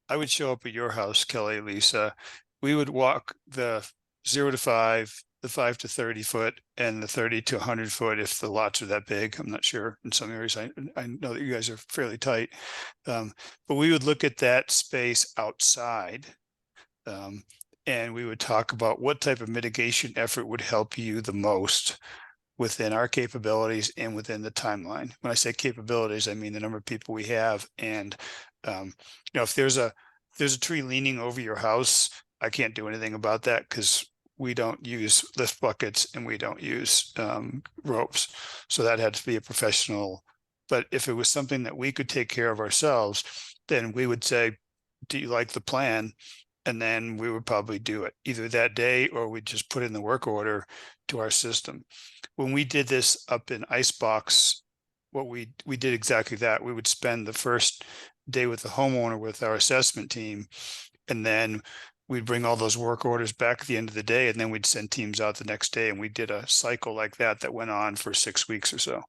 I would show up at your house, Kelly, Lisa. We would walk the 0 to 5 the 5 to 30 foot and the 30 to 100 foot if the lots are that big. I'm not sure. In some areas, I know that you guys are fairly tight. But we would look at that space outside. And we would talk about what type of mitigation effort would help you the most within our capabilities and within the timeline. When I say capabilities, I mean the number of people we have. And, if there's a tree leaning over your house, I can't do anything about that because we don't use lift buckets and we don't use ropes. So that had to be a professional. But if it was something that we could take care of ourselves, then we would say, do you like the plan? And then we would probably do it either that day or we'd just put in the work order to our system. When we did this up in Icebox, we did exactly that. We would spend the first day with the homeowner with our assessment team, and then we'd bring all those work orders back at the end of the day, and then we'd send teams out the next day, and we did a cycle like that went on for 6 weeks or so.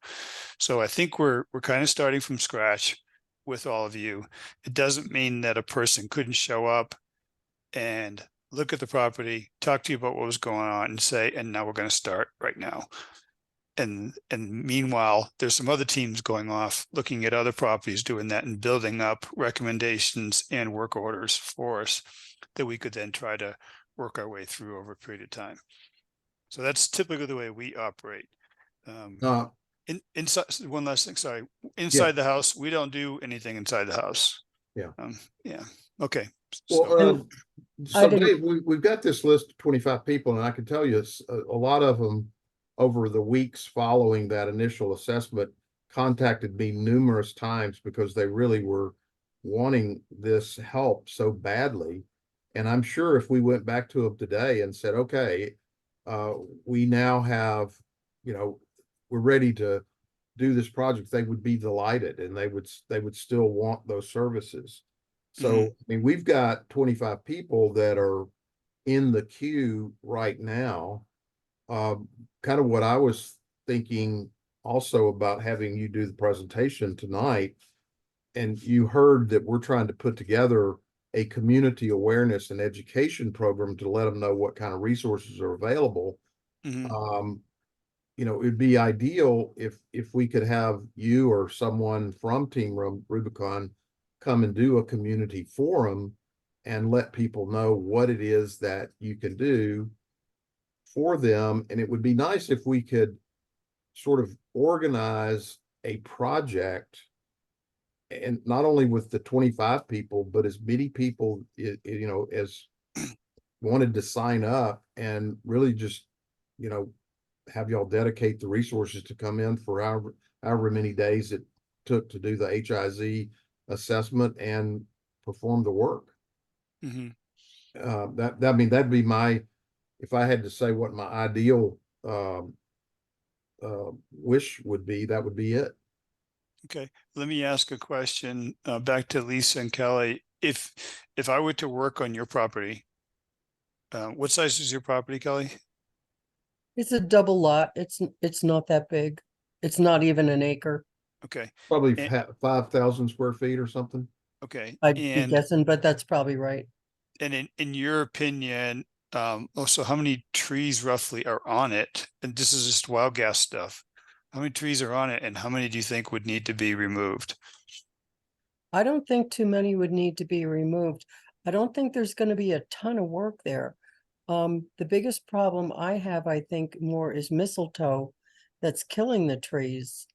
So I think we're kind of starting from scratch with all of you. It doesn't mean that a person couldn't show up and look at the property, talk to you about what was going on, and say, and now we're going to start right now. And meanwhile, there's some other teams going off, looking at other properties, doing that and building up recommendations and work orders for us that we could then try to work our way through over a period of time. So that's typically the way we operate. Inside, one last thing, sorry. Inside the house, we don't do anything inside the house. Yeah. Yeah. Okay. Well, I so didn't- Dave, we've got this list of 25 people, and I can tell you a lot of them over the weeks following that initial assessment contacted me numerous times because they really were wanting this help so badly. And I'm sure if we went back to them today and said, okay, we now have, we're ready to do this project, they would be delighted and they would still want those services. So, I mean, we've got 25 people that are in the queue right now. Kind of what I was thinking also about having you do the presentation tonight. And you heard that we're trying to put together a community awareness and education program to let them know what kind of resources are available. It'd be ideal if we could have you or someone from Team Rubicon come and do a community forum and let people know what it is that you can do for them. And it would be nice if we could sort of organize a project, and not only with the 25 people, but as many people, as wanted to sign up and really just, have y'all dedicate the resources to come in for however many days it took to do the HIZ assessment and perform the work. That'd be my, if I had to say what my ideal wish would be, that would be it. Okay, let me ask a question back to Lisa and Kelly. If I were to work on your property, what size is your property, Kelly? It's a double lot. It's not that big. It's not even an acre. Okay. Probably And- 5,000 square feet or something. Okay. I'd be guessing, but that's probably right. And in your opinion, also how many trees roughly are on it? And this is just wild gas stuff. How many trees are on it and how many do you think would need to be removed? I don't think too many would need to be removed. I don't think there's going to be a ton of work there. The biggest problem I have, I think, more is mistletoe that's killing the trees.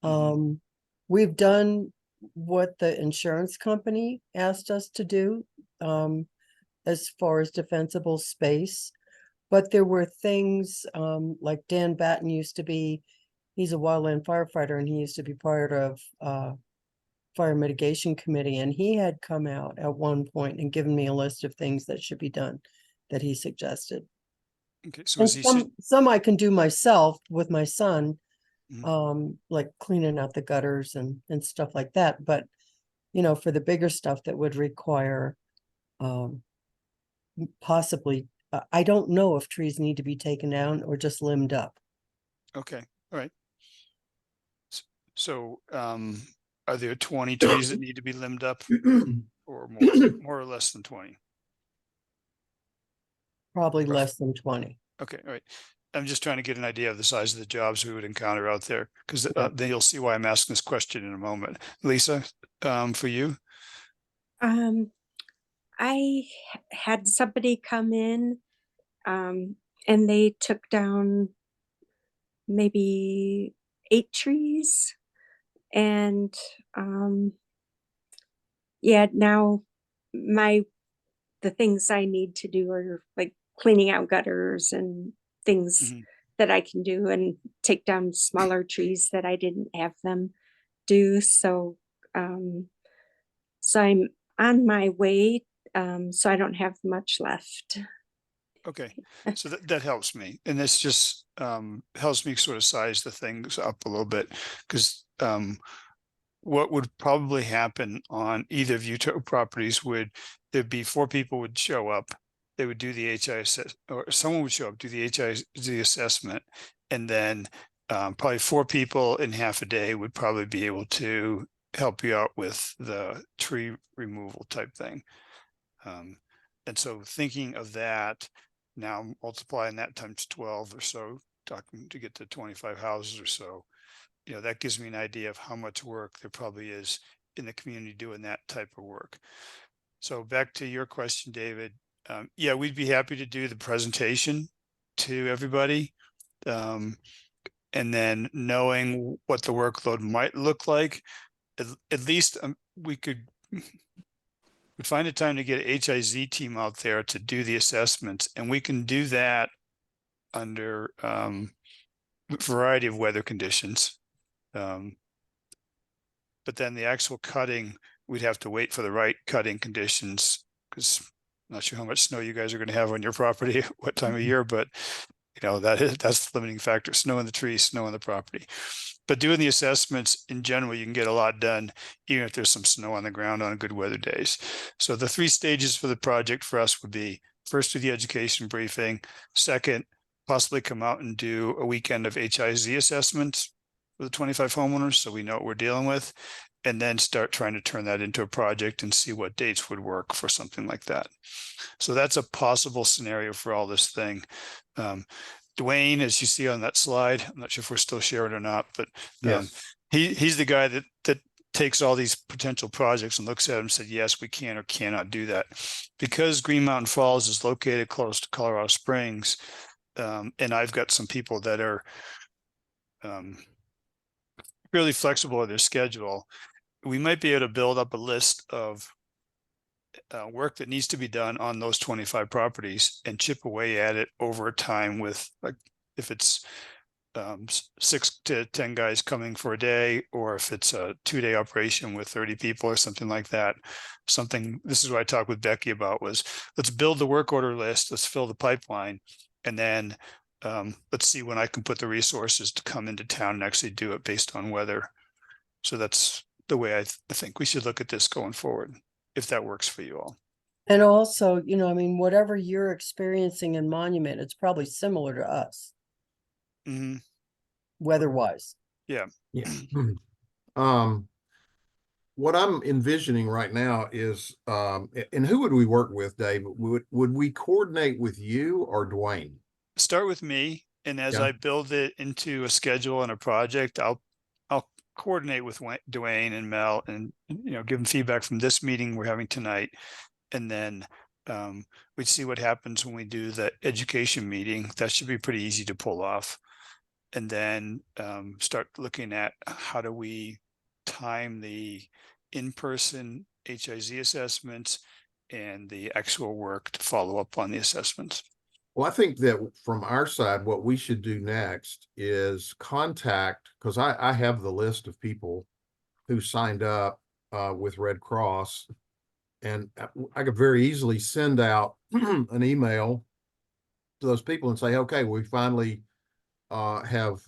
We've done what the insurance company asked us to do, as far as defensible space. But there were things, like Dan Batten he's a wildland firefighter and he used to be part of, fire mitigation committee, and he had come out at one point and given me a list of things that should be done that he suggested. Okay, so And some I can do myself with my son, Mhm. like cleaning out the gutters and stuff like that. But, for the bigger stuff that would require, possibly, I don't know if trees need to be taken down or just limbed up. Okay, all right. So, are there 20 trees that need to be limbed up or more or less than 20? Probably Rough. less than 20. Okay, all right. I'm just trying to get an idea of the size of the jobs we would encounter out there, because Okay. then you'll see why I'm asking this question in a moment. Lisa, for you? Um, had somebody come in, and they took down maybe 8 trees, and yeah, now the things I need to do are like cleaning out gutters and things Mhm. that I can do, and take down smaller trees that I didn't have them do. Um, so I'm on my way. So I don't have much left. Okay, so that helps me, and this just helps me sort of size the things up a little bit, because what would probably happen on either of you two properties would there'd be 4 people would show up, they would do the HI or someone would show up, do the HI assessment, and then probably 4 people in half a day would probably be able to help you out with the tree removal type thing. And so thinking of that, now multiplying that times 12 or so, talking to get to 25 houses or so, that gives me an idea of how much work there probably is in the community doing that type of work. So back to your question, David. Yeah, we'd be happy to do the presentation to everybody. And then knowing what the workload might look like, at least we'd find a time to get an HIZ team out there to do the assessments, and we can do that under variety of weather conditions. But then the actual cutting, we'd have to wait for the right cutting conditions, because I'm not sure how much snow you guys are going to have on your property, what time of year, but that's the limiting factor: snow in the trees, snow on the property. But doing the assessments in general, you can get a lot done, even if there's some snow on the ground on good weather days. So the 3 stages for the project for us would be: first, do the education briefing; second, possibly come out and do a weekend of HIZ assessments for the 25 homeowners, so we know what we're dealing with, and then start trying to turn that into a project and see what dates would work for something like that. So that's a possible scenario for all this thing. Dwayne, as you see on that slide, I'm not sure if we're still sharing or not, but Yes. he's the guy that takes all these potential projects and looks at them and said, yes, we can or cannot do that. Because Green Mountain Falls is located close to Colorado Springs, and I've got some people that are really flexible in their schedule, we might be able to build up a list of work that needs to be done on those 25 properties and chip away at it over time, with, like, if it's 6 to 10 guys coming for a day, or if it's a 2-day operation with 30 people or something like that. This is what I talked with Becky about, was let's build the work order list, let's fill the pipeline, and then let's see when I can put the resources to come into town and actually do it based on weather. So that's the way I think we should look at this going forward, if that works for you all. And also, whatever you're experiencing in Monument, it's probably similar to us, Mhm. weather-wise. Yeah. What I'm envisioning right now is, and who would we work with, Dave? Would we coordinate with you or Dwayne? Start with me, and as Yeah. I build it into a schedule and a project, I'll coordinate with Dwayne and Mel, and give them feedback from this meeting we're having tonight, and then we'd see what happens when we do the education meeting. That should be pretty easy to pull off, and then start looking at how do we time the in-person HIZ assessments and the actual work to follow up on the assessments. Well, I think that from our side, what we should do next is contact, because I have the list of people who signed up with Red Cross, and I could very easily send out an email to those people and say, okay, we finally have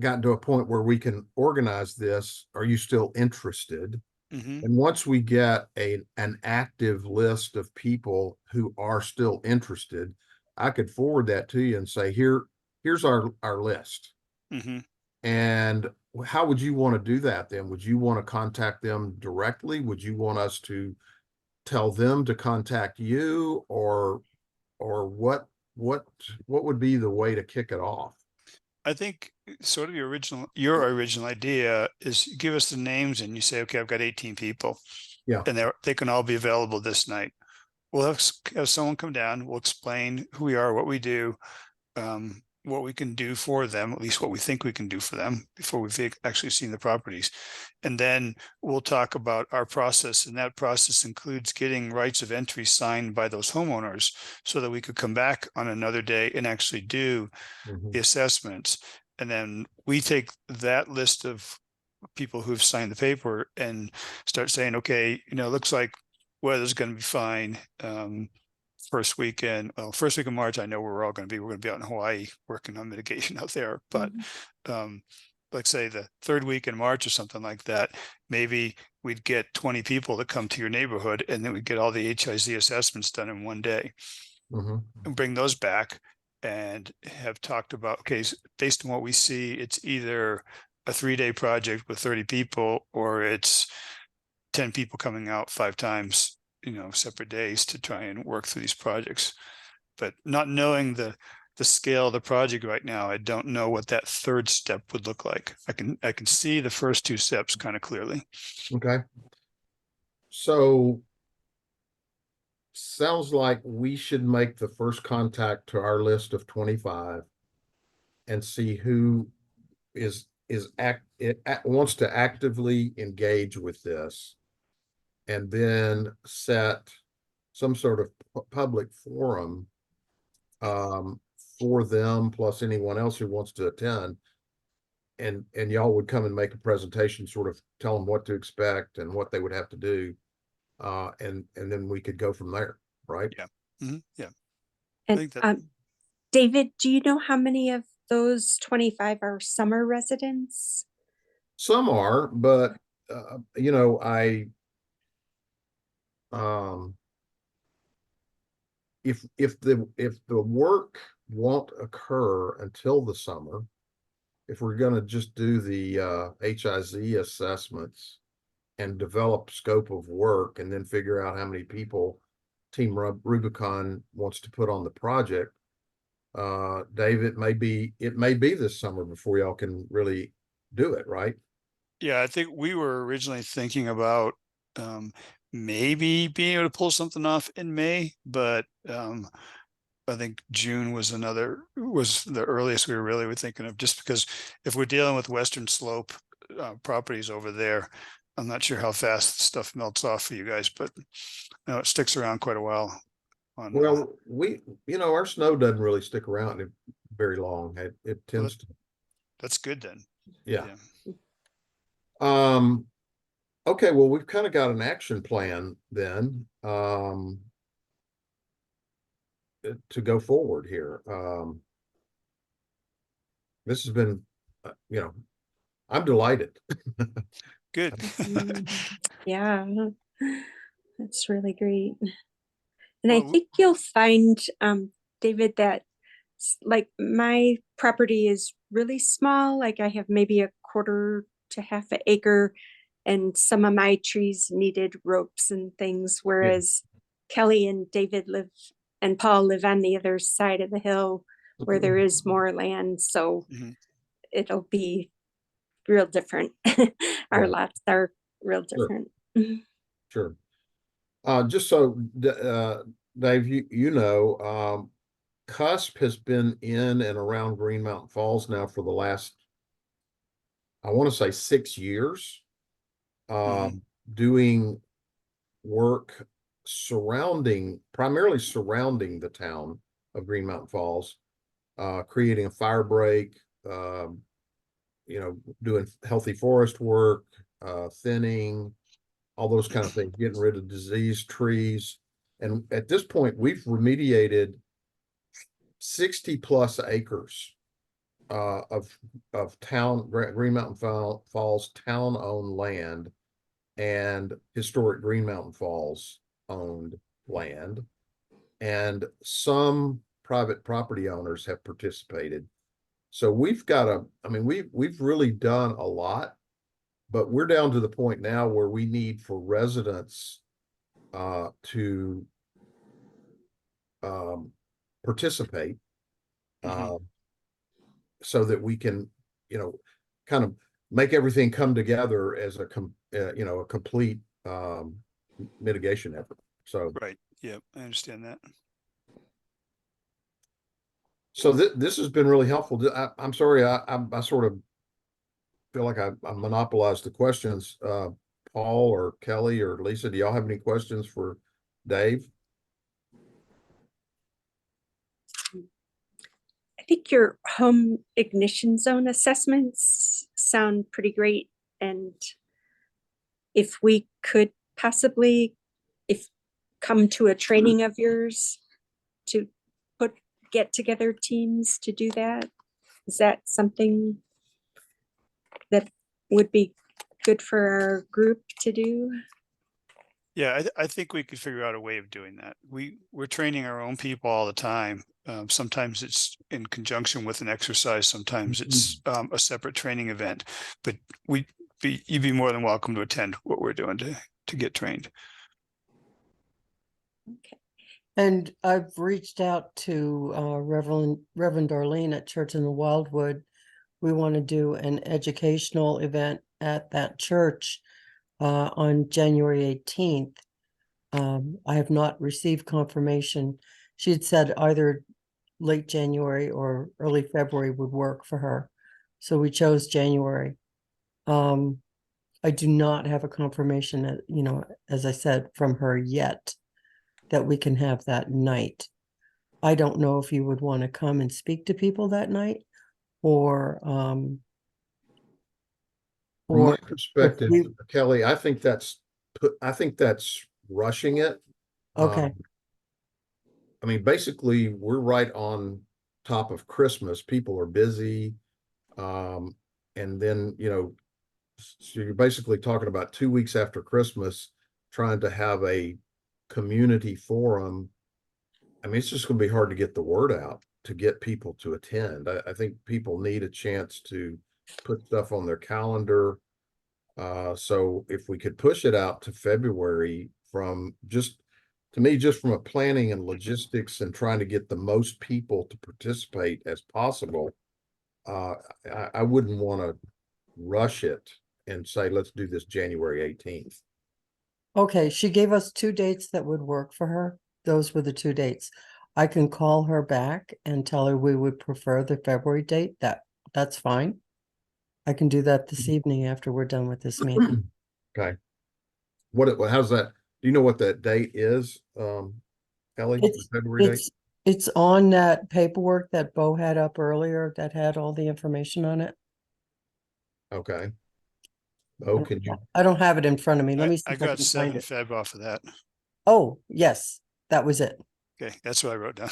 gotten to a point where we can organize this. Are you still interested? Mm-hmm. And once we get an active list of people who are still interested, I could forward that to you and say, here's our list. Mm-hmm. And how would you want to do that then? Would you want to contact them directly? Would you want us to tell them to contact you, or what would be the way to kick it off? I think sort of your original idea is you give us the names and you say, okay, I've got 18 people. Yeah. And they can all be available this night. We'll have someone come down, we'll explain who we are, what we do, what we can do for them, at least what we think we can do for them before we've actually seen the properties. And then we'll talk about our process, and that process includes getting rights of entry signed by those homeowners so that we could come back on another day and actually do Mhm. the assessments. And then we take that list of people who've signed the paper and start saying, okay, it looks like weather's going to be fine. First week in March, I know where we're all going to be. We're going to be out in Hawaii working on mitigation out there. But let's say the third week in March or something like that, maybe we'd get 20 people to come to your neighborhood, and then we'd get all the HIZ assessments done in one day Mhm. and bring those back and have talked about, okay, based on what we see, it's either a 3-day project with 30 people, or it's 10 people coming out 5 times, separate days to try and work through these projects. But not knowing the scale of the project right now, I don't know what that third step would look like. I can see the first 2 steps kind of clearly. Okay. So sounds like we should make the first contact to our list of 25 and see who wants to actively engage with this, and then set some sort of public forum for them plus anyone else who wants to attend. And y'all would come and make a presentation, sort of tell them what to expect and what they would have to do. And then we could go from there, right? Yeah. Yeah. And think that- David, do you know how many of those 25 are summer residents? Some are, but if the work won't occur until the summer, if we're gonna just do the HIZ assessments and develop scope of work and then figure out how many people Team Rubicon wants to put on the project, Dave, it may be this summer before y'all can really do it, right? Yeah, I think we were originally thinking about maybe being able to pull something off in May, but I think June was the earliest we were thinking of, just because if we're dealing with Western Slope properties over there, I'm not sure how fast stuff melts off for you guys, but it sticks around quite a while. Well, our snow doesn't really stick around very long. It tends to. That's good then. Yeah. Okay, well, we've kind of got an action plan then, to go forward here. This has been, I'm delighted. Good. Yeah, that's really great. And I Well, think you'll find, David, that like my property is really small. Like I have maybe a quarter to half an acre, and some of my trees needed ropes and things, whereas Kelly and David and Paul live on the other side of the hill where there is more land. So it'll be real different. Our lots are real different. Sure. Just so, Dave, Cusp has been in and around Green Mountain Falls now for the last, I want to say 6 years, doing work primarily surrounding the town of Green Mountain Falls, creating a fire break, doing healthy forest work, thinning, all those kind of things, getting rid of diseased trees. And at this point, we've remediated 60 plus acres of Green Mountain Falls town-owned land and historic Green Mountain Falls owned land. And some private property owners have participated. So we've really done a lot, but we're down to the point now where we need for residents to participate. Mhm. So that we can, kind of make everything come together as a complete mitigation effort. So, Right. Yep. I understand that. so this has been really helpful. I'm sorry, I sort of feel like I monopolized the questions. Paul or Kelly or Lisa, do y'all have any questions for Dave? I think your home ignition zone assessments sound pretty great. And if we could possibly, if come to a training of yours to get together teams to do that, is that something that would be good for our group to do? Yeah, I think we could figure out a way of doing that. We're training our own people all the time. Sometimes it's in conjunction with an exercise. Sometimes it's a separate training event. But you'd be more than welcome to attend what we're doing to get trained. Okay. And I've reached out to Reverend Darlene at Church in the Wildwood. We want to do an educational event at that church on January 18th. I have not received confirmation. She had said either late January or early February would work for her. So we chose January. I do not have a confirmation that, as I said, from her yet that we can have that night. I don't know if you would want to come and speak to people that night or From my if perspective, we, Kelly, I think that's rushing it. okay, I mean, basically, we're right on top of Christmas. People are busy. And then, so you're basically talking about 2 weeks after Christmas, trying to have a community forum. I mean, it's just going to be hard to get the word out to get people to attend. I think people need a chance to put stuff on their calendar. So if we could push it out to February to me, just from a planning and logistics and trying to get the most people to participate as possible, I wouldn't want to rush it and say, let's do this January 18th. okay. She gave us 2 dates that would work for her. Those were the 2 dates. I can call her back and tell her we would prefer the February date. That's fine. I can do that this evening after we're done with this meeting. Okay. How's that? Do you know what that date is? Kelly, the It's, February date? it's on that paperwork that Bo had up earlier that had all the information on it. Okay. Oh, can you, I don't have it in front of me. Let me see I if I got can find 7 it. Feb off of that. Oh, yes, that was it. Okay, that's what I wrote down.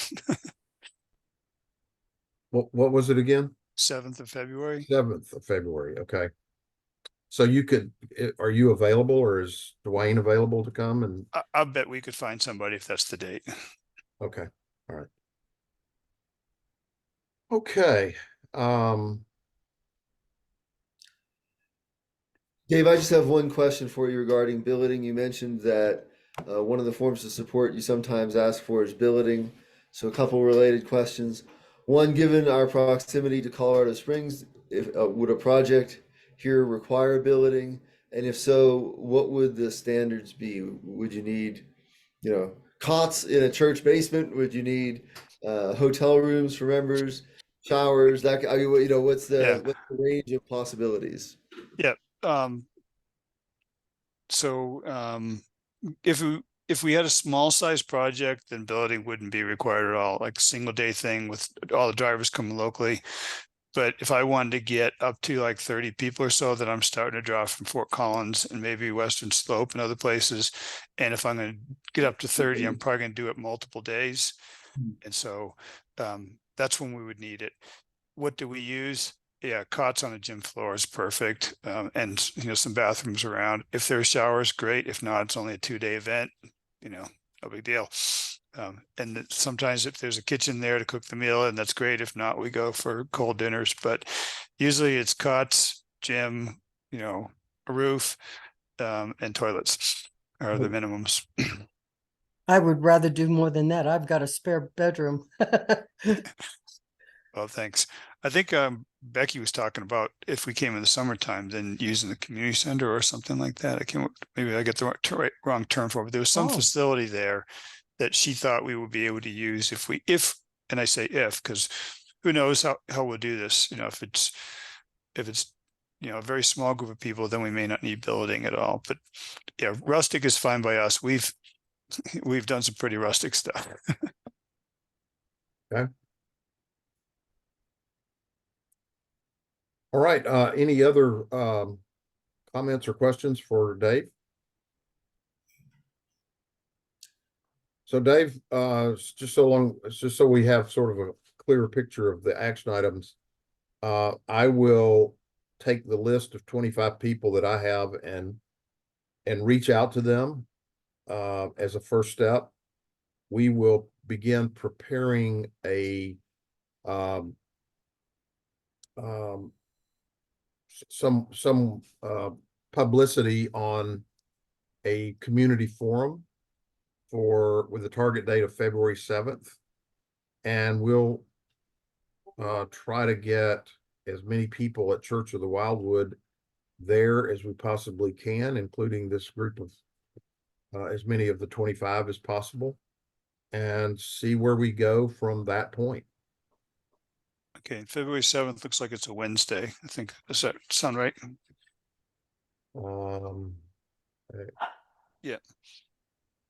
what was it again? 7th of February. 7th of February. Okay. So are you available or is Dwayne available to come? And I'll bet we could find somebody if that's the date. okay. All right. Okay. Dave, I just have one question for you regarding billeting. You mentioned that one of the forms of support you sometimes ask for is billeting. So a couple related questions. One, given our proximity to Colorado Springs, would a project here require billeting? And if so, what would the standards be? Would you need, cots in a church basement? Would you need hotel rooms for members, showers? What's Yeah. the range of possibilities? Yeah. So if we had a small size project, then billeting wouldn't be required at all, like a single day thing with all the drivers coming locally. But if I wanted to get up to like 30 people or so that I'm starting to draw from Fort Collins and maybe Western Slope and other places, and if I'm going to get up to 30, I'm probably going to do it multiple days. And so that's when we would need it. What do we use? Yeah, cots on a gym floor is perfect. And some bathrooms around. If there's showers, great. If not, it's only a 2-day event, no big deal. And sometimes if there's a kitchen there to cook the meal, and that's great. If not, we go for cold dinners, but usually it's cots, gym, a roof, and toilets. are the minimums. I would rather do more than that. I've got a spare bedroom. Well, thanks. I think Becky was talking about if we came in the summertime, then using the community center or something like that. I can't, maybe I get the wrong term for it, but there was some Oh. facility there that she thought we would be able to use if, and I say if, because who knows how we'll do this. You know, if it's, you know, a very small group of people, then we may not need building at all. But yeah, rustic is fine by us. We've done some pretty rustic stuff. All right, any other comments or questions for Dave? So Dave, just so we have sort of a clearer picture of the action items, I will take the list of 25 people that I have and reach out to them as a first step. We will begin preparing a some publicity on a community forum with a target date of February 7th. And we'll try to get as many people at Church of the Wildwood there as we possibly can, including this group of as many of the 25 as possible, and see where we go from that point. Okay, February 7th looks like it's a Wednesday. I think, does that sound right? Yeah.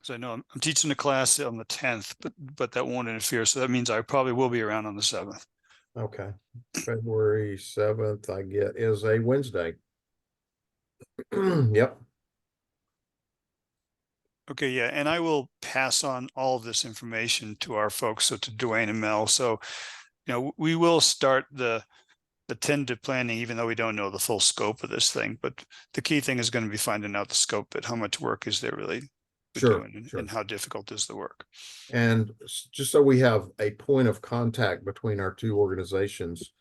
So I know I'm teaching a class on the 10th, but that won't interfere. So that means I probably will be around on the 7th. Okay. February 7th, I get, is a Wednesday. Yep. Okay, yeah, and I will pass on all of this information to our folks, so to Dwayne and Mel. So, you know, we will start the tentative planning, even though we don't know the full scope of this thing. But the key thing is going to be finding out the scope, but how much work is there really doing, and how difficult is the work. And just so we have a point of contact between our two organizations,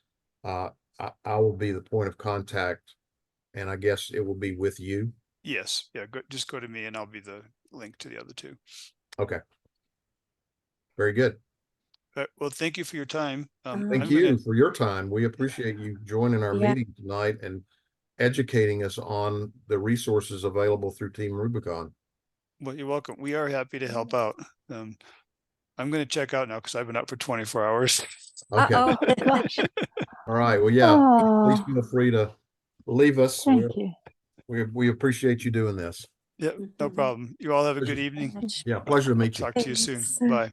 I will be the point of contact, and I guess it will be with you. Yes, yeah, just go to me and I'll be the link to the other two. Okay. Very good. Well, thank you for your time. Thank you for your time. We appreciate you joining our meeting tonight and educating us on the resources available through Team Rubicon. Well, you're welcome. We are happy to help out. I'm going to check out now because I've been up for 24 hours. Okay. All right. Well, yeah, please feel free to leave us. Thank you. We appreciate you doing this. Yeah, no problem. You all have a good evening. Yeah, pleasure to meet you. Talk to you soon. Thanks. Bye.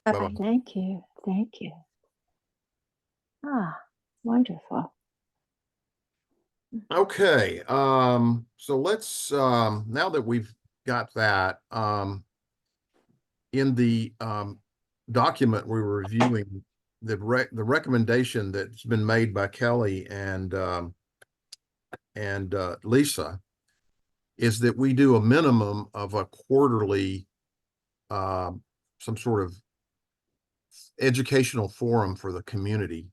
Bye-bye. Thank you. Thank you. Ah, wonderful. Okay, so let's now that we've got that, in the document we were reviewing, the recommendation that's been made by Kelly and Lisa is that we do a minimum of a quarterly some sort of educational forum for the community.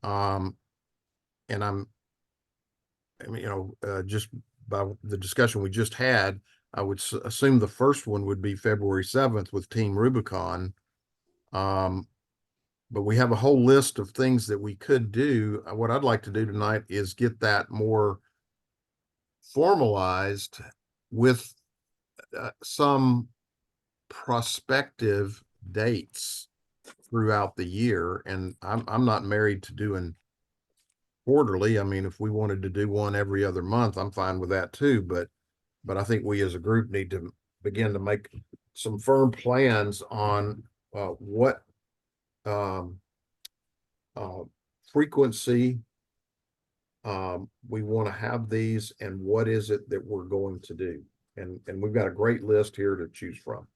And just by the discussion we just had, I would assume the first one would be February 7th with Team Rubicon. But we have a whole list of things that we could do. What I'd like to do tonight is get that more formalized with some prospective dates throughout the year. And I'm not married to doing quarterly. I mean, if we wanted to do one every other month, I'm fine with that too. But I think we as a group need to begin to make some firm plans on what frequency we want to have these, and what is it that we're going to do. And we've got a great list here to choose from.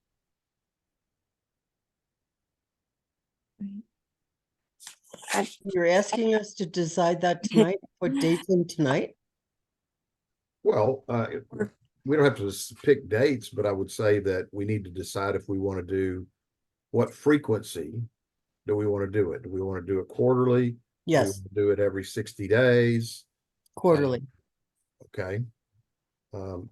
You're asking us to decide that tonight, put dates in tonight? Well, we don't have to pick dates, but I would say that we need to decide if we want to do, what frequency do we want to do it? Do we want to do it quarterly? Yes, Do we do it every 60 days? quarterly. Okay.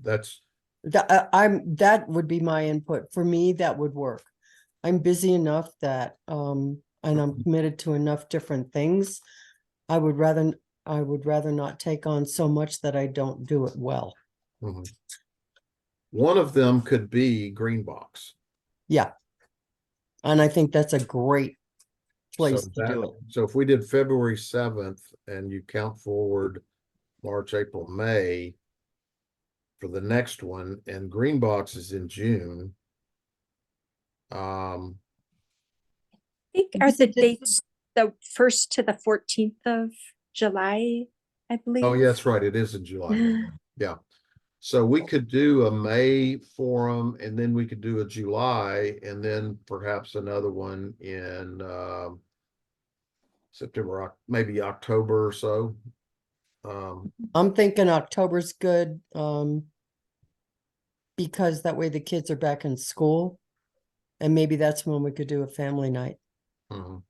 That's That would be my input. For me, that would work. I'm busy enough that, and I'm committed to enough different things. I would rather not take on so much that I don't do it well. Mhm. One of them could be Green Box. Yeah. And I think that's a great place So to do it. So if we did February 7th and you count forward March, April, May for the next one, and Green Box is in June. I think are the dates the 1st to the 14th of July, I believe. Oh, yeah, that's right. It is in July. Yeah. So we could do a May forum, and then we could do a July, and then perhaps another one in September, maybe October or so. I'm thinking October's good, because that way the kids are back in school. And maybe that's when we could do a family night. Mhm.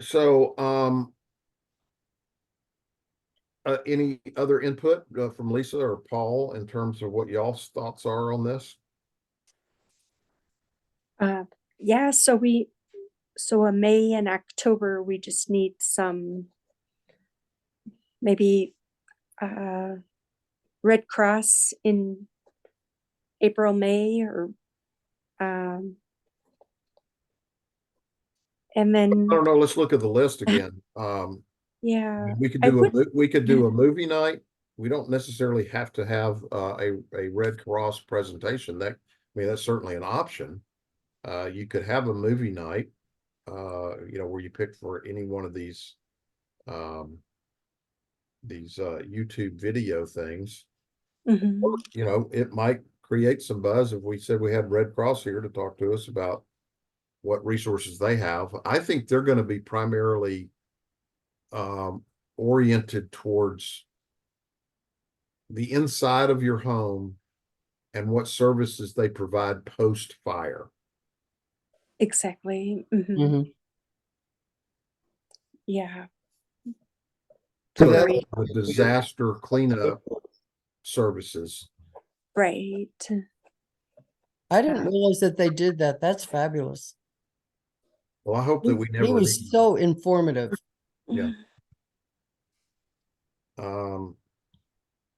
So, any other input from Lisa or Paul in terms of what y'all's thoughts are on this? Yeah, so a May and October, we just need some, maybe Red Cross in April, May, or and then, I don't know. Let's look at the list again. yeah, We could I do would, we could do a movie night. We don't necessarily have to have a Red Cross presentation. That's certainly an option. You could have a movie night, where you pick for any one of these YouTube video things. mhm. It might create some buzz if we said we had Red Cross here to talk to us about what resources they have. I think they're going to be primarily oriented towards the inside of your home and what services they provide post fire. Exactly. Mhm. Mhm. Yeah. So So that- Great. the disaster cleanup services. Right. I didn't realize that they did that. That's fabulous. Well, I hope that we It never was need. so informative. Yeah.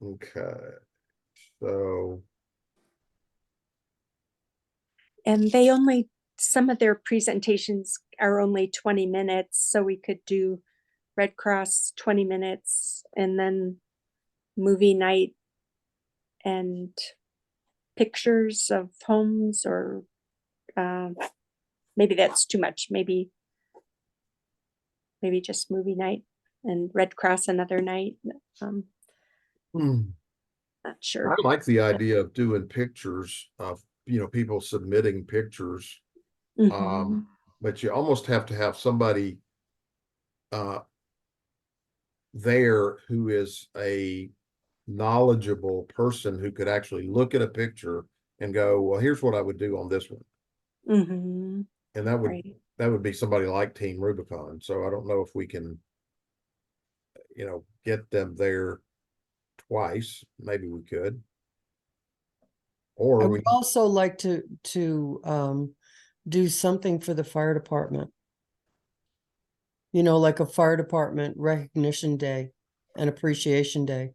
Okay. So And some of their presentations are only 20 minutes, so we could do Red Cross 20 minutes and then movie night and pictures of homes, or maybe that's too much. Maybe just movie night and Red Cross another night. Not sure. I like the idea of doing pictures of, people submitting pictures. Mhm. But you almost have to have somebody there who is a knowledgeable person who could actually look at a picture and go, well, here's what I would do on this one. Mhm. And that Right. would be somebody like Team Rubicon. So I don't know if we can, get them there twice. Maybe we could. I Or would also like to do something for the fire department. Like a fire department recognition day and appreciation day.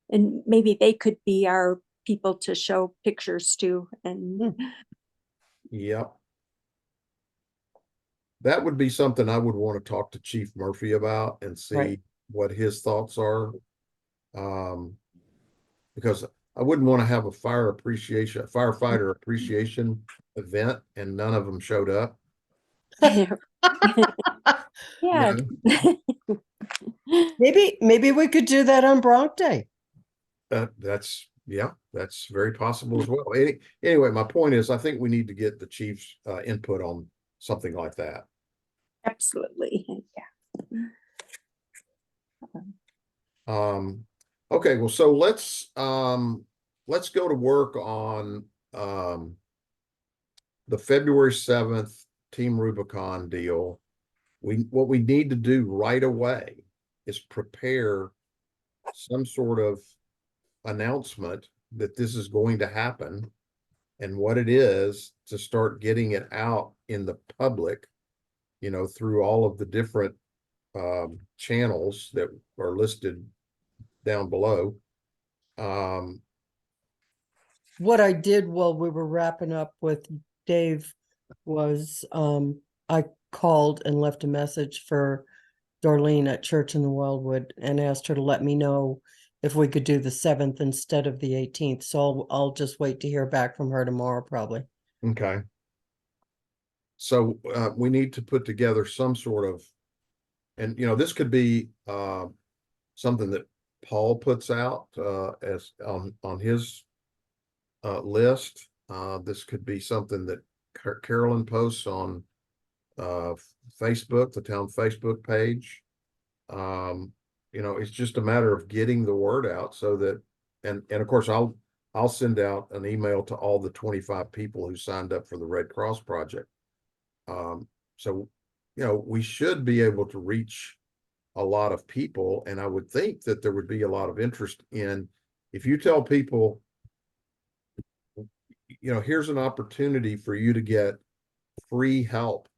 And maybe they could be our people to show pictures to. And Yep. That would be something I would want to talk to Chief Murphy about and see Right. what his thoughts are. Because I wouldn't want to have a firefighter appreciation event and none of them showed up. yeah. Maybe we could do that on Bronc Day. That's very possible as well. Anyway, my point is, I think we need to get the chief's input on something like that. Absolutely. Yeah. Okay, well, so let's go to work on the February 7th Team Rubicon deal. What we need to do right away is prepare some sort of announcement that this is going to happen and what it is, to start getting it out in the public, through all of the different channels that are listed down below. What I did while we were wrapping up with Dave was I called and left a message for Darlene at Church in the Wildwood and asked her to let me know if we could do the 7th instead of the 18th. So I'll just wait to hear back from her tomorrow, probably. Okay. So we need to put together some sort of, and this could be something that Paul puts out as on his list. This could be something that Carolyn posts on Facebook, the town Facebook page. It's just a matter of getting the word out so that, and of course I'll send out an email to all the 25 people who signed up for the Red Cross project. So we should be able to reach a lot of people, and I would think that there would be a lot of interest in, if you tell people, here's an opportunity for you to get free help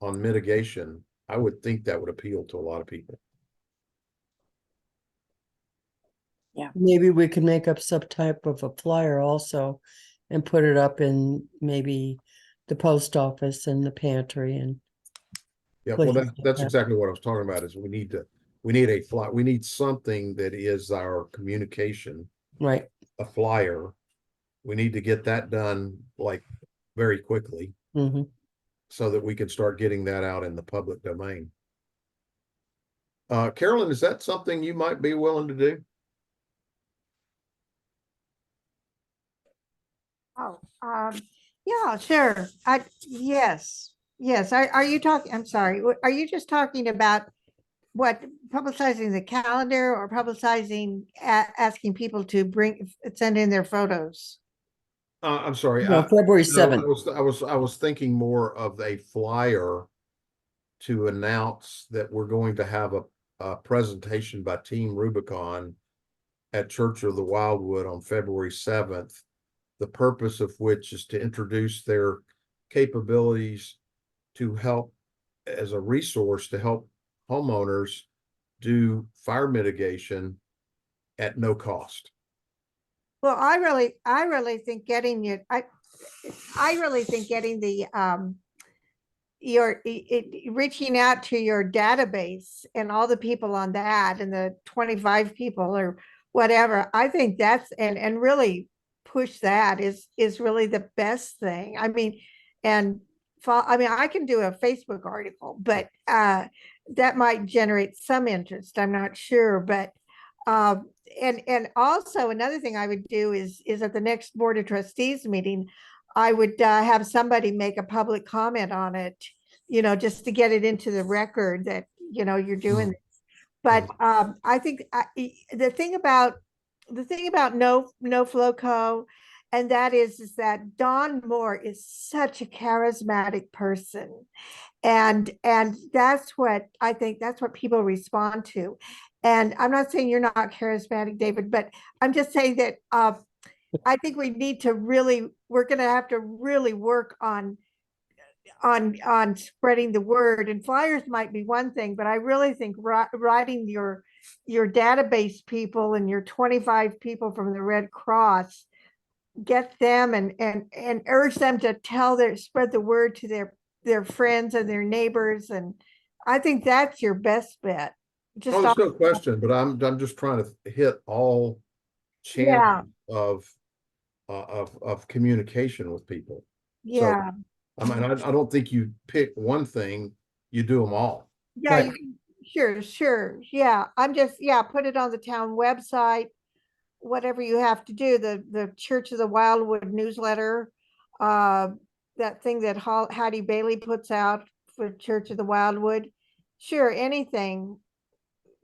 on mitigation. I would think that would appeal to a lot of people. Maybe we could make up some type of a flyer also and put it up in maybe the post office and the pantry and. Yeah, well, places like that's that. exactly what I was talking about, is we need a flyer. We need something that is our communication, Right. a flyer. We need to get that done like very quickly Mm-hmm. so that we can start getting that out in the public domain. Carolyn, is that something you might be willing to do? Oh, yeah, sure. Yes. Are you talking, I'm sorry, are you just talking about what, publicizing the calendar or publicizing, asking people to send in their photos? I'm sorry. No, February No, 7th. I was thinking more of a flyer to announce that we're going to have a presentation by Team Rubicon at Church of the Wildwood on February 7th. The purpose of which is to introduce their capabilities to help as a resource to help homeowners do fire mitigation at no cost. Well, I really think getting it, I really think getting the, reaching out to your database and all the people on that and the 25 people or whatever, I think that's, and really push that is really the best thing. I mean, I can do a Facebook article, but that might generate some interest. I'm not sure, but and also another thing I would do is at the next Board of Trustees meeting, I would have somebody make a public comment on it, just to get it into the record that, you're doing this. But I think the thing about no Floco, and that is that Don Moore is such a charismatic person. And that's what I think, that's what people respond to. And I'm not saying you're not charismatic, David, but I'm just saying that I think we need to we're going to have to really work on spreading the word. And flyers might be one thing, but I really think writing your database people and your 25 people from the Red Cross, get them and urge them to spread the word to their friends and their neighbors. And I think that's your best bet. Oh, there's no question, but I'm just trying to hit all channels of communication with people. Yeah. So, I don't think you pick one thing, you do them all. Yeah, Right. sure. Yeah, put it on the town website, whatever you have to do, the Church of the Wildwood newsletter, that thing that Hattie Bailey puts out for Church of the Wildwood. Sure, anything.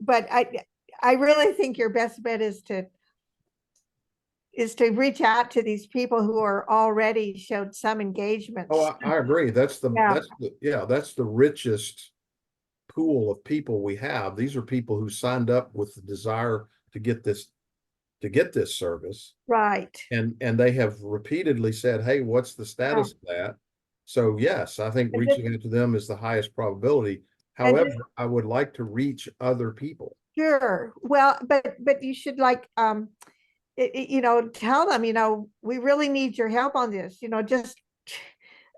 But I really think your best bet is to reach out to these people who are already showed some engagement. Oh, I agree. That's the richest pool of people we have. These are people who signed up with the desire to get this to get this service. Right. And they have repeatedly said, hey, what's the status of that? So yes, I think And this- reaching out to them is the highest probability. And this- However, I would like to reach other people. Sure. Well, but you should like, you know, tell them, you know, we really need your help on this, you know, just,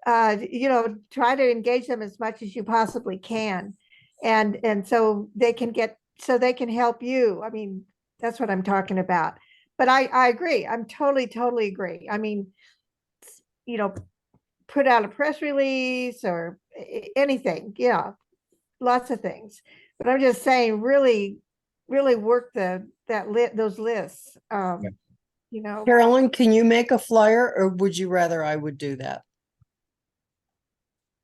you know, try to engage them as much as you possibly can. And so they can help you. I mean, that's what I'm talking about. But I agree. I'm totally agree. I mean, you know, put out a press release or anything. Yeah, lots of things. But I'm just saying, really work those lists. You know, Carolyn, can you make a flyer or would you rather I would do that?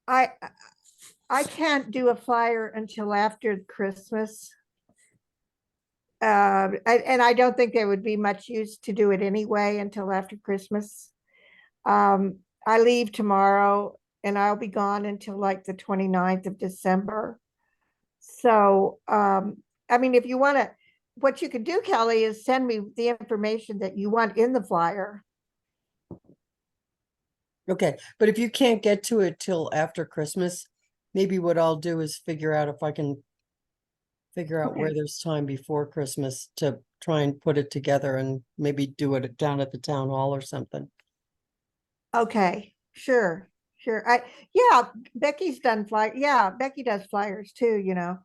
I can't do a flyer until after Christmas. And I don't think there would be much use to do it anyway until after Christmas. I leave tomorrow and I'll be gone until like the 29th of December. So, I mean, if you want to, what you could do, Kelly, is send me the information that you want in the flyer. Okay, but if you can't get to it till after Christmas, maybe what I'll do is figure out if I can figure out where Okay. there's time before Christmas to try and put it together and maybe do it down at the town hall or something. Okay, sure. Yeah, Becky's done yeah, Becky does flyers too, you know.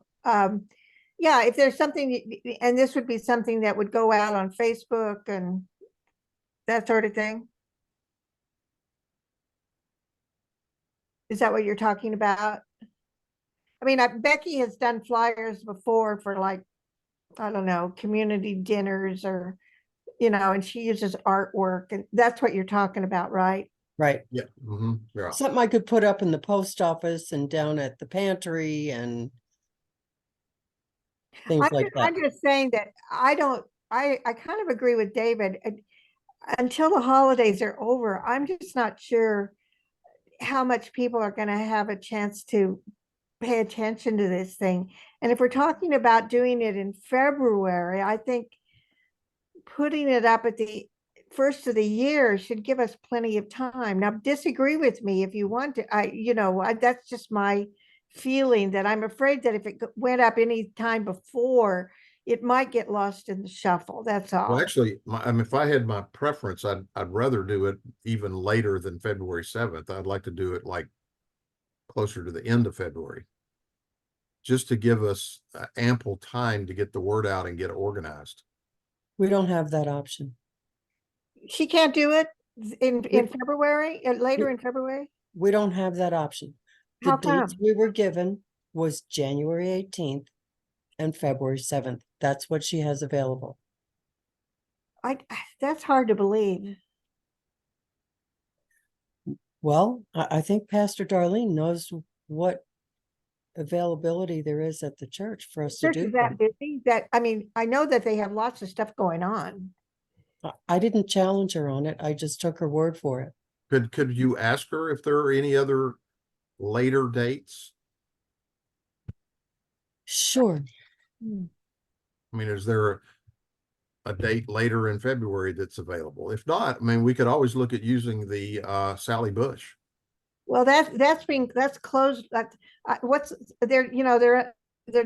Yeah, if there's something, and this would be something that would go out on Facebook and that sort of thing. Is that what you're talking about? I mean, Becky has done flyers before for like, I don't know, community dinners or, you know, and she uses artwork and that's what you're talking about, right? Right. Yeah. Yeah. Something I could put up in the post office and down at the pantry and things like that. I'm just saying that I kind of agree with David. Until the holidays are over, I'm just not sure how much people are going to have a chance to pay attention to this thing. And if we're talking about doing it in February, I think putting it up at the first of the year should give us plenty of time. Now, disagree with me if you want to. You know, that's just my feeling, that I'm afraid that if it went up any time before, it might get lost in the shuffle. That's all. Well, actually, I mean, if I had my preference, I'd rather do it even later than February 7th. I'd like to do it like closer to the end of February, just to give us ample time to get the word out and get organized. We don't have that option. She can't do it in February, later in February? We don't have that option. The How dates come? we were given was January 18th and February 7th. That's what she has available. That's hard to believe. Well, I think Pastor Darlene knows what availability there is at the church for us to Church do is that busy that, I mean, I know that they have lots of stuff going on. I didn't challenge her on it. I just took her word for it. Could you ask her if there are any other later dates? Sure. I mean, is there a date later in February that's available? If not, I mean, we could always look at using the Sally Bush. Well, that's closed. They're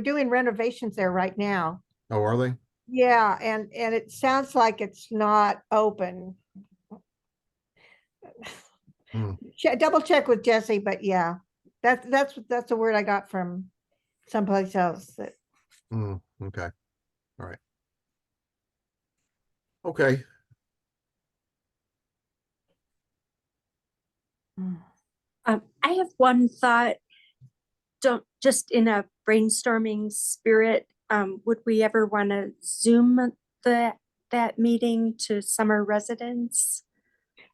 doing renovations there right now. Oh, are they? Yeah, and it sounds like it's not open. Double check with Jesse, but yeah, that's a word I got from someplace else. That Okay. All right. Okay. I have one thought. Don't, just in a brainstorming spirit, would we ever want to Zoom that meeting to summer residents?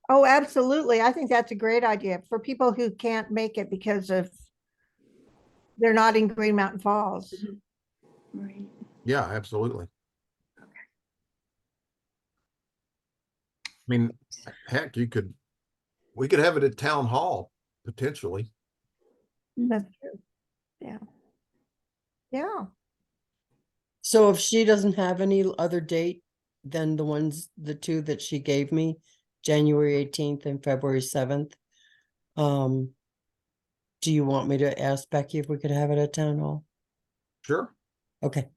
Oh, absolutely. I think that's a great idea for people who can't make it because they're not in Green Mountain Falls. Right. Yeah, absolutely. I mean, heck, we could have it at town hall potentially. That's true. Yeah. Yeah. So if she doesn't have any other date than the two that she gave me, January 18th and February 7th. Do you want me to ask Becky if we could have it at town hall? Sure. Okay,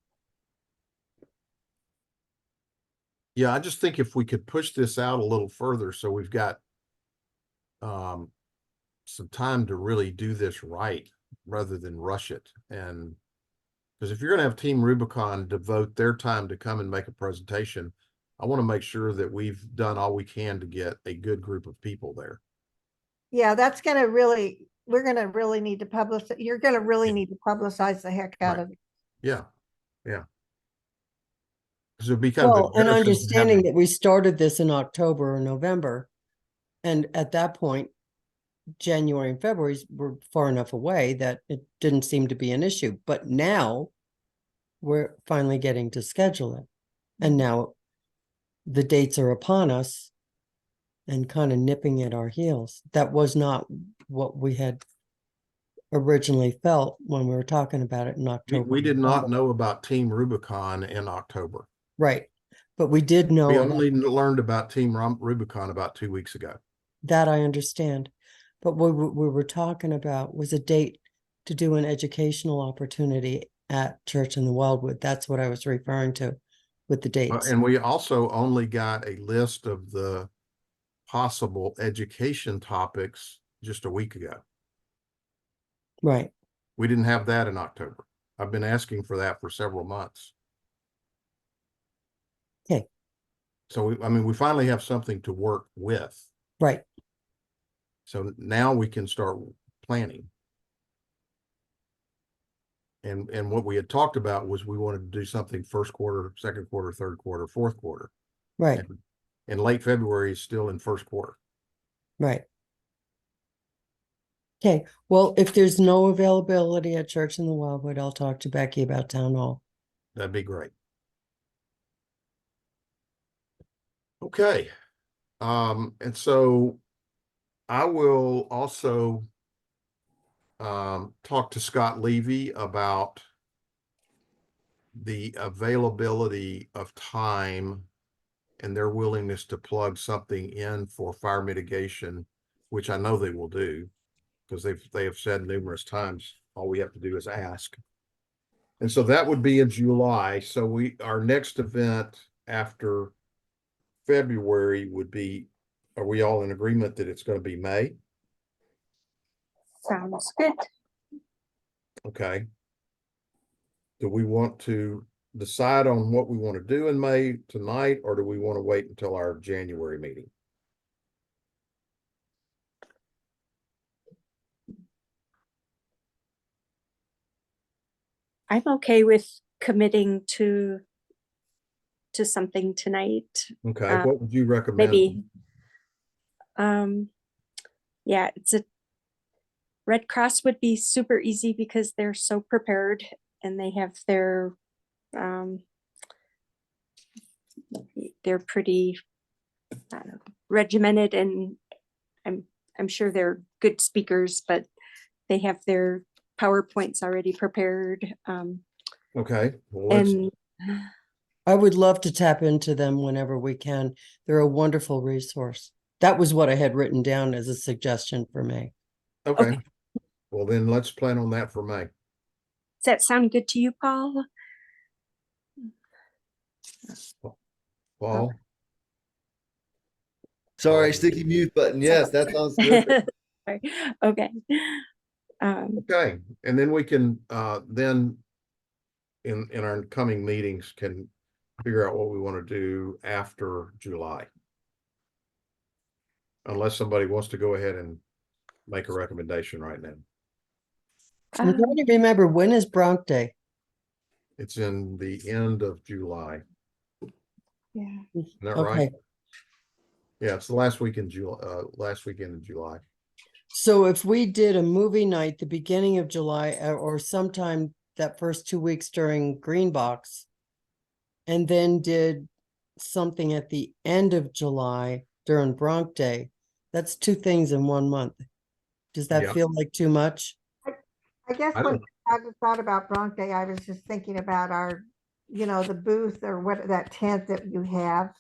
Yeah, I just think if we could push this out a little further, so we've got some time to really do this right rather than rush it. And because if you're going to have Team Rubicon devote their time to come and make a presentation, I want to make sure that we've done all we can to get a good group of people there. Yeah, that's gonna really, we're gonna really need to publish, you're gonna really need to publicize the heck out Right. of it. Yeah, yeah. Because it'd be kind of well, and embarrassing to have understanding to- that we started this in October or November, and at that point, January and February were far enough away that it didn't seem to be an issue. But now we're finally getting to schedule it. And now the dates are upon us and kind of nipping at our heels. That was not what we had originally felt when we were talking about it in we, October. we did not know about Team Rubicon in October. Right. But we did know We about only learned about Team Rubicon about 2 weeks ago. that, I understand. But what we were talking about was a date to do an educational opportunity at Church in the Wildwood. That's what I was referring to with the dates. And we also only got a list of the possible education topics just a week ago. Right. We didn't have that in October. I've been asking for that for several months. Okay. So we finally have something to work with. Right. So now we can start planning. And what we had talked about was we wanted to do something first quarter, second quarter, third quarter, fourth quarter. Right. And late February is still in first quarter. Right. Okay. Well, if there's no availability at Church in the Wildwood, I'll talk to Becky about town hall. That'd be great. Okay. And so I will also talk to Scott Levy about the availability of time and their willingness to plug something in for fire mitigation, which I know they will do, because they have said numerous times, all we have to do is ask. And so that would be in July. So our next event after February would be, are we all in agreement that it's going to be May? Sounds good. Okay. Do we want to decide on what we want to do in May tonight, or do we want to wait until our January meeting? I'm okay with committing to something tonight. Okay, what would you recommend? Maybe. Yeah, Red Cross would be super easy because they're so prepared and they have they're pretty regimented, and I'm sure they're good speakers, but they have their PowerPoints already prepared. Okay, well, And I would love to tap into them whenever we can. They're a wonderful resource. That was what I had written down as a suggestion for May. okay. Well, then let's plan on that for May. does that sound good to you, Paul? Paul? Sorry, sticky mute button. Yes, that sounds terrific. Sorry. Okay. Okay, and then we can then in our coming meetings can figure out what we want to do after July. Unless somebody wants to go ahead and make a recommendation right now. I'm trying to remember, when is Bronc Day? It's in the end of July. Yeah. Isn't that Okay. right? Yeah, it's the last week in July, last weekend in July. So if we did a movie night the beginning of July or sometime that first 2 weeks during Green Box, and then did something at the end of July during Bronc Day, that's 2 things in 1 month. Does that Yeah. feel like too much? I guess I when don't- I thought about Bronc Day, I was just thinking about our you know, the booth or what, that tent that you have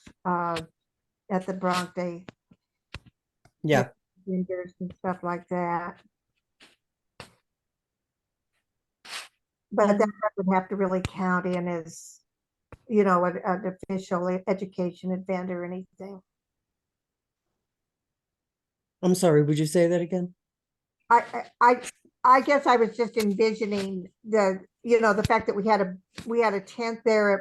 at the Bronx Day Yeah, vendors and stuff like that. But that doesn't have to really count in as, you know, an official education event or anything. I'm sorry, would you say that again? I guess I was just envisioning the, you know, the fact that we had a tent there at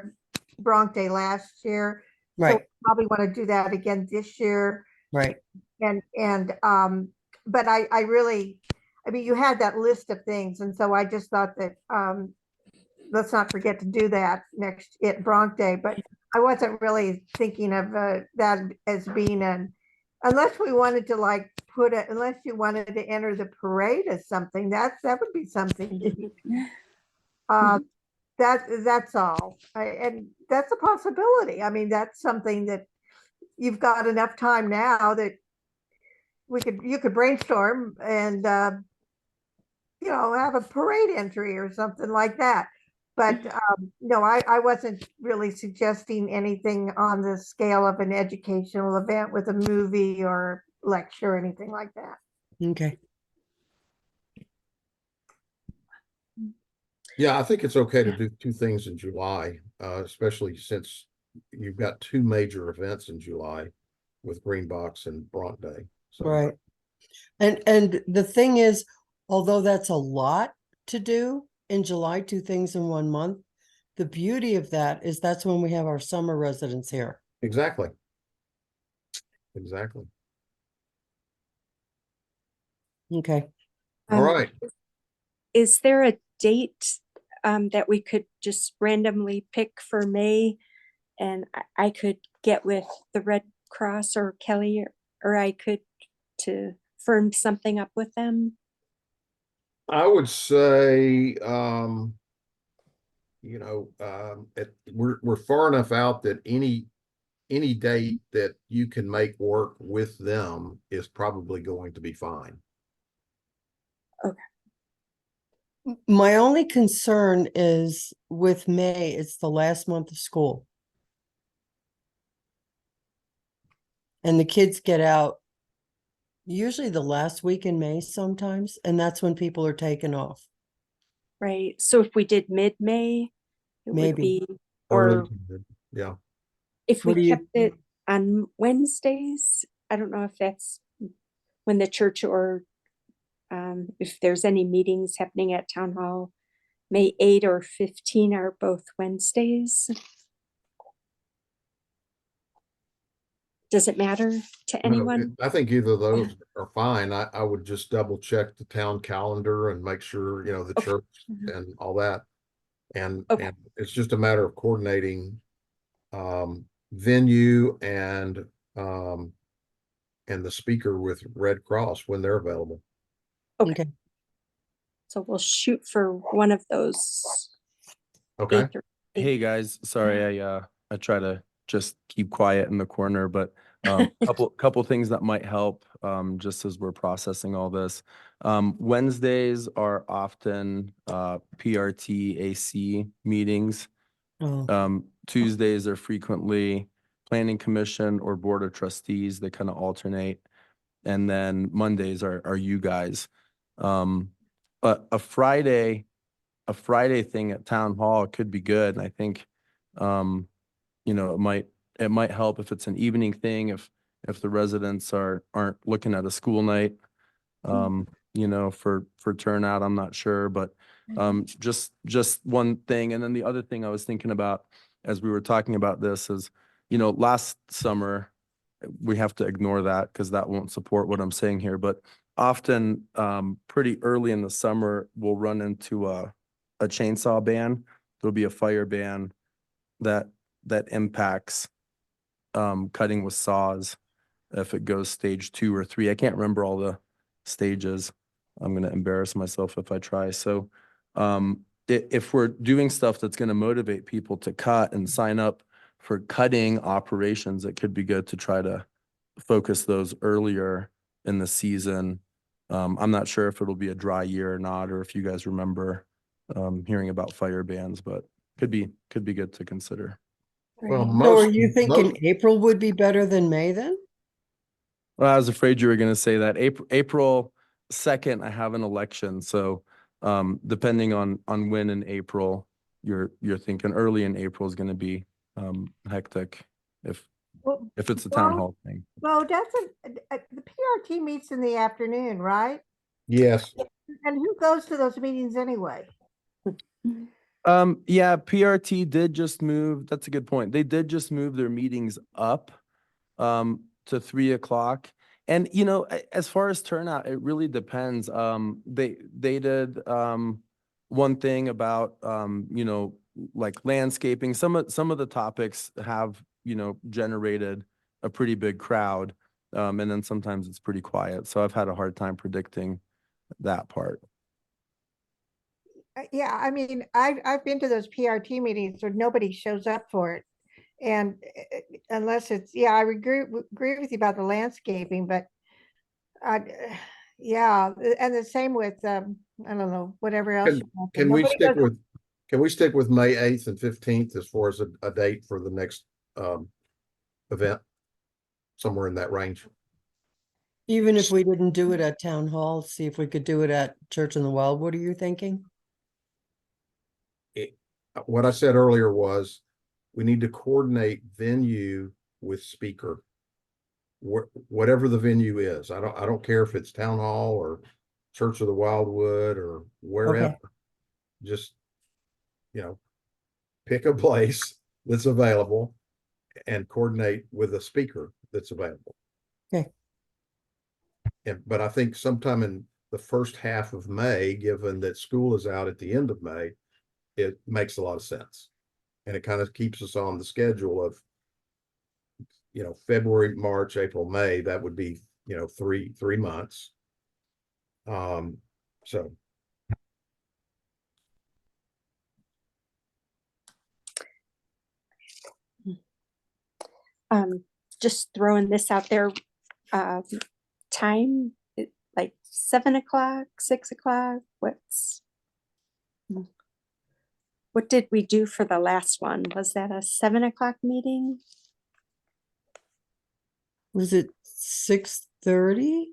Bronx Day last year. So Right, probably want to do that again this year. right. But I really, I mean, you had that list of things, and so I just thought that let's not forget to do that next at Bronx Day. But I wasn't really thinking of that as being unless we wanted to like unless you wanted to enter the parade as something, that would be something. That's all, and that's a possibility. I mean, that's something that you've got enough time now that you could brainstorm and you know, have a parade entry or something like that. But no, I wasn't really suggesting anything on the scale of an educational event with a movie or lecture or anything like that. Okay. Yeah, I think it's okay to do two things in July, especially since you've got two major events in July with Green Box and Bronx Day. So, Right. And the thing is, although that's a lot to do in July, two things in 1 month, the beauty of that is that's when we have our summer residents here. exactly. Exactly. Okay. All right. Is there a date that we could just randomly pick for May? And I could get with the Red Cross or Kelly, or I could to firm something up with them. I would say, you know, we're far enough out that any date that you can make work with them is probably going to be fine. My only concern is with May, it's the last month of school. And the kids get out usually the last week in May sometimes, and that's when people are taking off. Right. So if we did mid-May, it would Maybe. be, Early or to mid. Yeah. if What do we you- kept it on Wednesdays, I don't know if that's when the church or if there's any meetings happening at town hall. May 8 or 15 are both Wednesdays. Does it matter to No, anyone? I think either of those are fine. I would just double check the town calendar and make sure, you know, the Okay. church Mhm. and all that. And Okay. it's just a matter of coordinating venue and the speaker with Red Cross when they're available. Okay. Okay. So we'll shoot for one of those. Okay. 8 or 8. Hey guys, sorry, I try to just keep quiet in the corner, but couple things that might help just as we're processing all this. Wednesdays are often PRT AC meetings. Oh, Tuesdays are frequently planning commission or board of trustees. They kind of alternate. And then Mondays are you guys. But a Friday thing at town hall could be good. And I think, you know, it might help if it's an evening thing, if the residents aren't looking at a school night, you know, for turnout, I'm not sure, but just one thing. And then the other thing I was thinking about as we were talking about this is, you know, last summer, we have to ignore that because that won't support what I'm saying here, but often pretty early in the summer, we'll run into a chainsaw ban. There'll be a fire ban that impacts cutting with saws if it goes stage 2 or 3. I can't remember all the stages. I'm going to embarrass myself if I try. So if we're doing stuff that's going to motivate people to cut and sign up for cutting operations, it could be good to try to focus those earlier in the season. I'm not sure if it'll be a dry year or not, or if you guys remember hearing about fire bans, but could be good to consider. Well, Right. So are most, you thinking most, April would be better than May then? Well, I was afraid you were going to say that. April 2nd, I have an election, so depending on when in April you're thinking, early in April is going to be hectic Well, if it's a town Well- hall thing. Well, doesn't, the PRT meets in the afternoon, right? yes, And who goes to those meetings anyway? Yeah, PRT did just move. That's a good point. They did just move their meetings up to 3 o'clock. And as far as turnout, it really depends. They did one thing about like landscaping. Some of the topics have generated a pretty big crowd, and then sometimes it's pretty quiet. So I've had a hard time predicting that part. Yeah, I mean, I've been to those PRT meetings where nobody shows up for it. And unless it's, yeah, I agree with you about the landscaping, but yeah, and the same with, I don't know, whatever else. Can- you want. can we Nobody stick goes- with, can we stick with May 8th and 15th as far as a date for the next event? Somewhere in that range. Even if we didn't do it at town hall, see if we could do it at Church in the Wildwood, are you thinking? What I said earlier was, we need to coordinate venue with speaker. Whatever the venue is, I don't care if it's town hall or Church of the Wildwood or wherever. Just, pick a place that's available and coordinate with a speaker that's available. Okay. But I think sometime in the first half of May, given that school is out at the end of May, it makes a lot of sense. And it kind of keeps us on the schedule of, February, March, April, May, that would be, 3 months. So. Just throwing this out there, time, like 7 o'clock, 6 o'clock, what did we do for the last one? Was that a 7 o'clock meeting? Was it 6:30?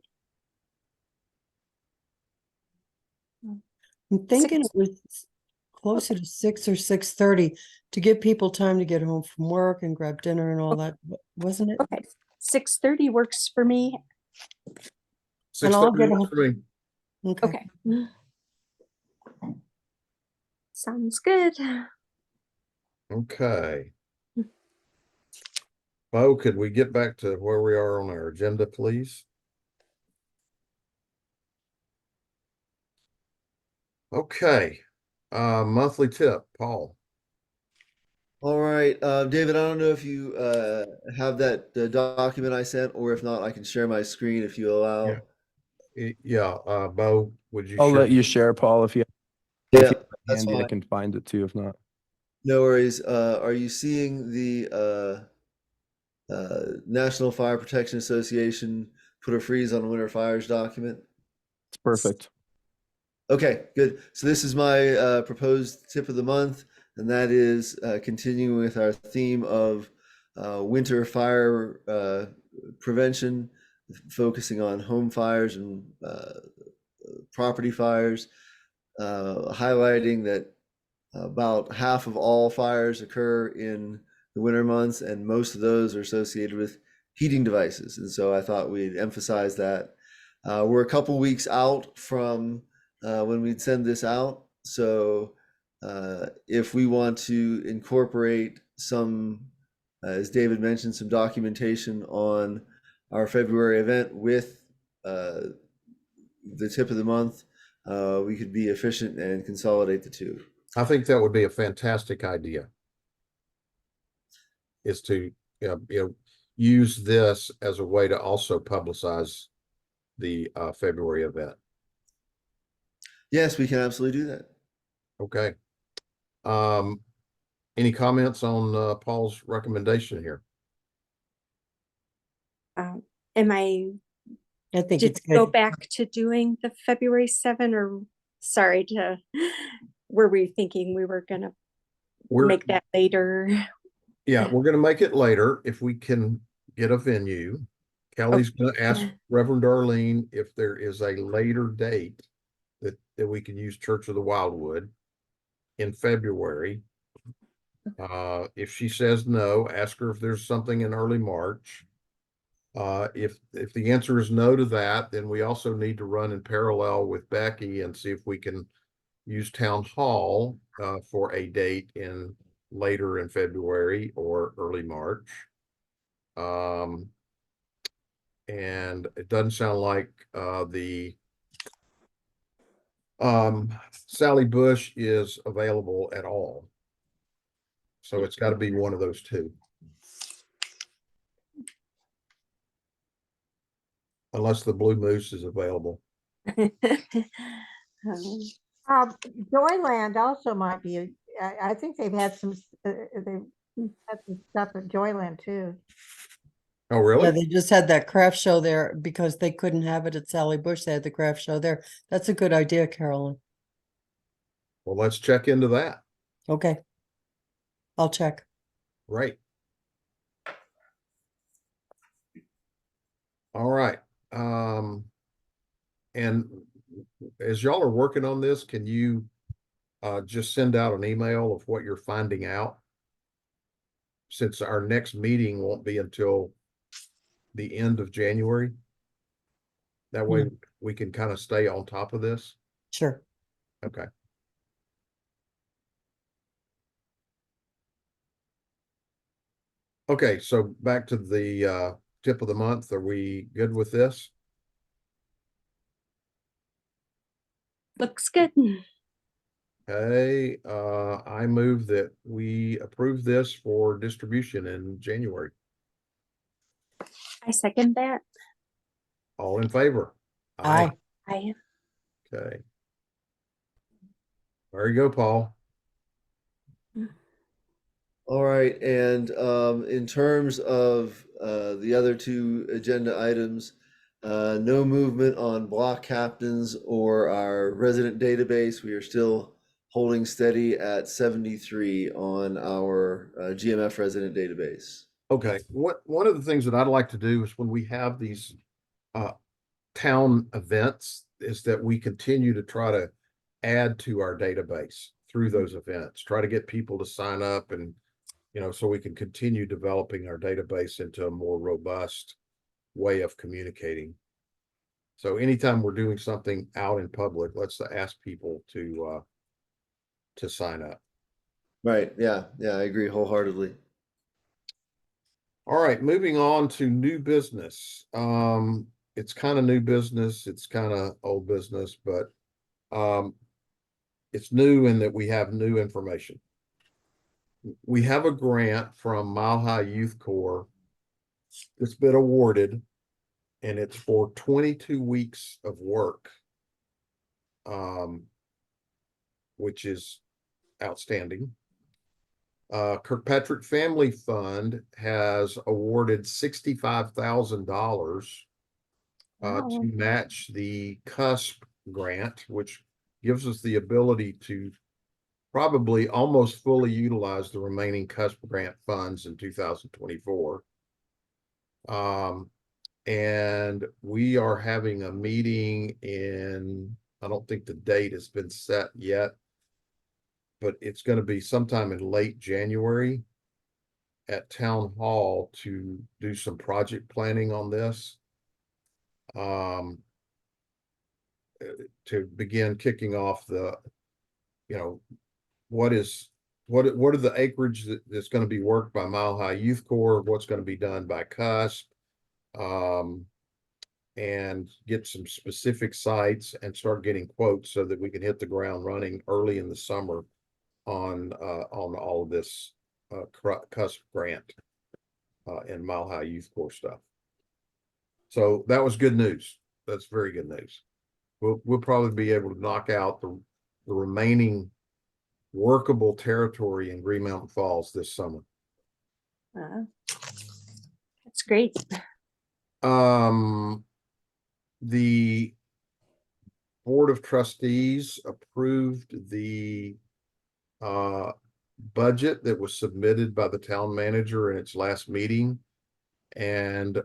I'm thinking it was closer to 6 or 6:30 to give people time to get home from work and grab dinner and all that, wasn't it? Okay, 6:30 works for me. And I'll 6:30 get works for me. Okay. Okay. Sounds good. Okay. Bo, could we get back to where we are on our agenda, please? Okay, monthly tip, Paul. All right, David, I don't know if you have that document I sent, or if not, I can share my screen if you allow. Yeah, Bo, would you? I'll share? let you share, Paul, if you Yeah, have that's handy, I fine. can find it too, if not. No worries. Are you seeing the National Fire Protection Association put a freeze on winter fires document? It's perfect. Okay, good. So this is my proposed tip of the month, and that is continuing with our theme of winter fire prevention, focusing on home fires and property fires, highlighting that about half of all fires occur in the winter months, and most of those are associated with heating devices. And so I thought we'd emphasize that. We're a couple weeks out from when we'd send this out. So if we want to incorporate some, as David mentioned, some documentation on our February event with the tip of the month, we could be efficient and consolidate the two. I think that would be a fantastic idea. Is to, use this as a way to also publicize the February event. Yes, we can absolutely do that. Okay. Any comments on Paul's recommendation here? Am I I think to it's go good. back to doing the February 7, or sorry, were we thinking we were gonna We're, make that later. yeah, we're gonna make it later if we can get a venue. Kelly's gonna ask Reverend Darlene if there is a later date that we can use Church of the Wildwood in February. If she says no, ask her if there's something in early March. If the answer is no to that, then we also need to run in parallel with Becky and see if we can use Town Hall for a date in later in February or early March. And it doesn't sound like the Sally Bush is available at all. So it's got to be one of those two. Unless the Blue Moose is available. Joyland also might be, I think they've had some, they've had some stuff at Joyland too. Oh, Yeah, really? they just had that craft show there because they couldn't have it at Sally Bush. They had the craft show there. That's a good idea, Carolyn. Well, let's check into that. Okay. I'll check. Right. All right. And as y'all are working on this, can you just send out an email of what you're finding out? Since our next meeting won't be until the end of January. That way we can kind of stay on top of this. Sure. Okay. Okay, so back to the tip of the month. Are we good with this? Looks good. Okay, I move that we approve this for distribution in January. I second that. All in favor? Aye. I Okay. There you go, Paul. All right, and in terms of the other two agenda items, no movement on block captains or our resident database. We are still holding steady at 73 on our GMF resident database. Okay, one of the things that I'd like to do is when we have these town events is that we continue to try to add to our database through those events, try to get people to sign up and, so we can continue developing our database into a more robust way of communicating. So anytime we're doing something out in public, let's ask people to sign up. Right, yeah, I agree wholeheartedly. All right, moving on to new business. It's kind of new business, it's kind of old business, but it's new in that we have new information. We have a grant from Mile High Youth Corps that's been awarded, and it's for 22 weeks of work, which is outstanding. Kirkpatrick Family Fund has awarded $65,000 to match the CUSP grant, which gives us the ability to probably almost fully utilize the remaining CUSP grant funds in 2024. And we are having a meeting in, I don't think the date has been set yet, but it's going to be sometime in late January at Town Hall to do some project planning on this. To begin kicking off the, what are the acreage that's going to be worked by Mile High Youth Corps, what's going to be done by CUSP, and get some specific sites and start getting quotes so that we can hit the ground running early in the summer on all of this CUSP grant and Mile High Youth Corps stuff. So that was good news. That's very good news. We'll probably be able to knock out the remaining workable territory in Green Mountain Falls this summer. That's great. The Board of Trustees approved the budget that was submitted by the town manager in its last meeting. And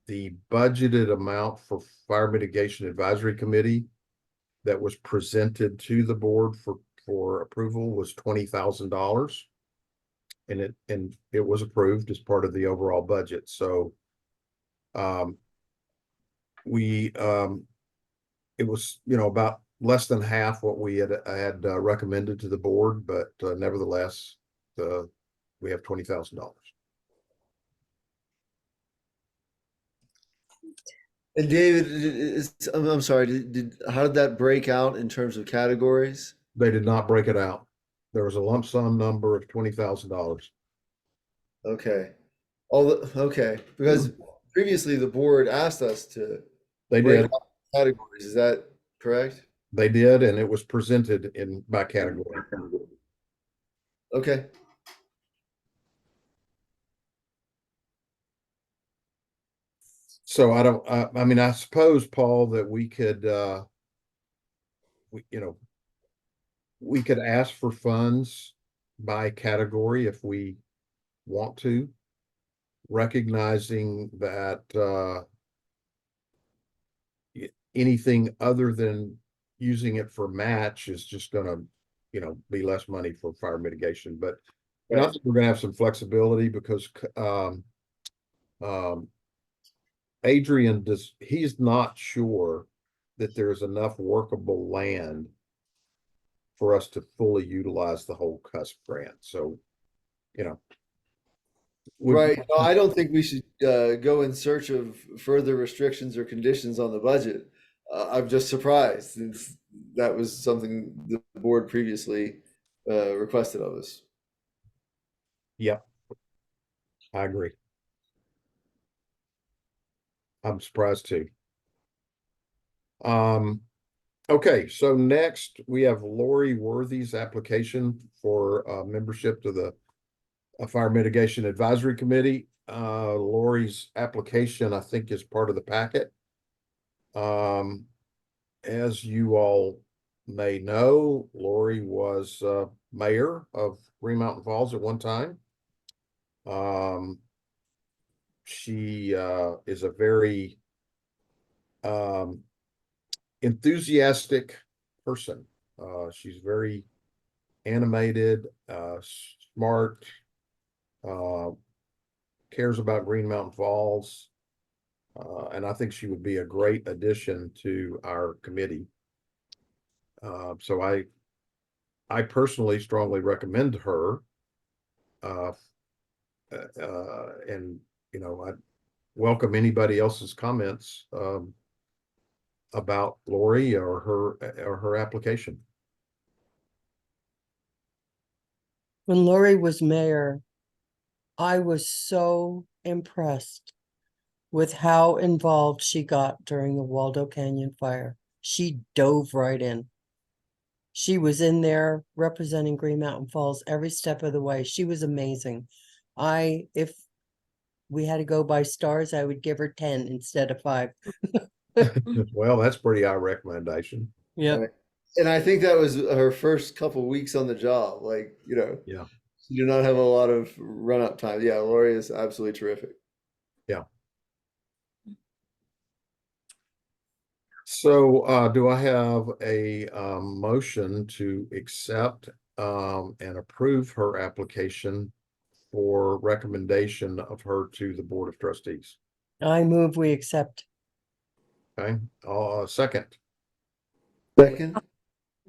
the budgeted amount for Fire Mitigation Advisory Committee that was presented to the board for approval was $20,000. And it was approved as part of the overall budget. So it was, about less than half what we had recommended to the board, but nevertheless, we have $20,000. And David, I'm sorry, how did that break out in terms of categories? They did not break it out. There was a lump sum number of $20,000. Okay. Okay, because previously the board asked us to They break did. out categories. Is that correct? They did, and it was presented by category. Okay. So I mean, I suppose, Paul, that we could, we could ask for funds by category if we want to, recognizing that anything other than using it for match is just gonna, be less money for fire mitigation. But I think we're gonna have some flexibility because Adrian he's not sure that there's enough workable land for us to fully utilize the whole CUSP grant. So, Right. No, I don't think we should go in search of further restrictions or conditions on the budget. I'm just surprised since that was something the board previously requested of us. Yep. I agree. I'm surprised too. Okay, so next we have Lori Worthy's application for membership to the Fire Mitigation Advisory Committee. Lori's application, I think, is part of the packet. As you all may know, Lori was mayor of Green Mountain Falls at one time. She is a very enthusiastic person. She's very animated, smart, cares about Green Mountain Falls. And I think she would be a great addition to our committee. So I personally strongly recommend her. And, I welcome anybody else's comments about Lori or her application. When Lori was mayor, I was so impressed with how involved she got during the Waldo Canyon fire. She dove right in. She was in there representing Green Mountain Falls every step of the way. She was amazing. If we had to go by stars, I would give her 10 instead of 5. Well, that's pretty high recommendation. Yeah. Right. And I think that was her first couple weeks on the job. Like, Yeah. she did not have a lot of run up time. Yeah, Lori is absolutely terrific. Yeah. So do I have a motion to accept and approve her application for recommendation of her to the Board of Trustees? I move we accept. Okay, second. Second.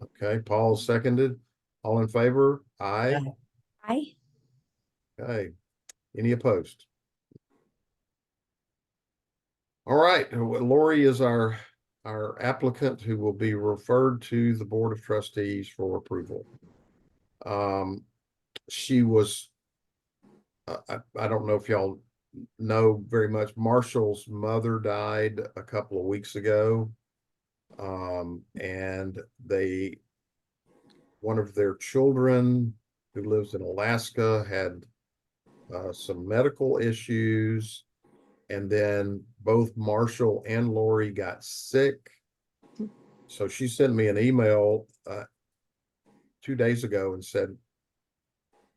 Okay, Paul seconded. All in favor? Aye. I Okay. Any opposed? All right, Lori is our applicant who will be referred to the Board of Trustees for approval. She was, I don't know if y'all know very much, Marshall's mother died a couple of weeks ago. And one of their children who lives in Alaska had some medical issues. And then both Marshall and Lori got sick. So she sent me an email 2 days ago and said,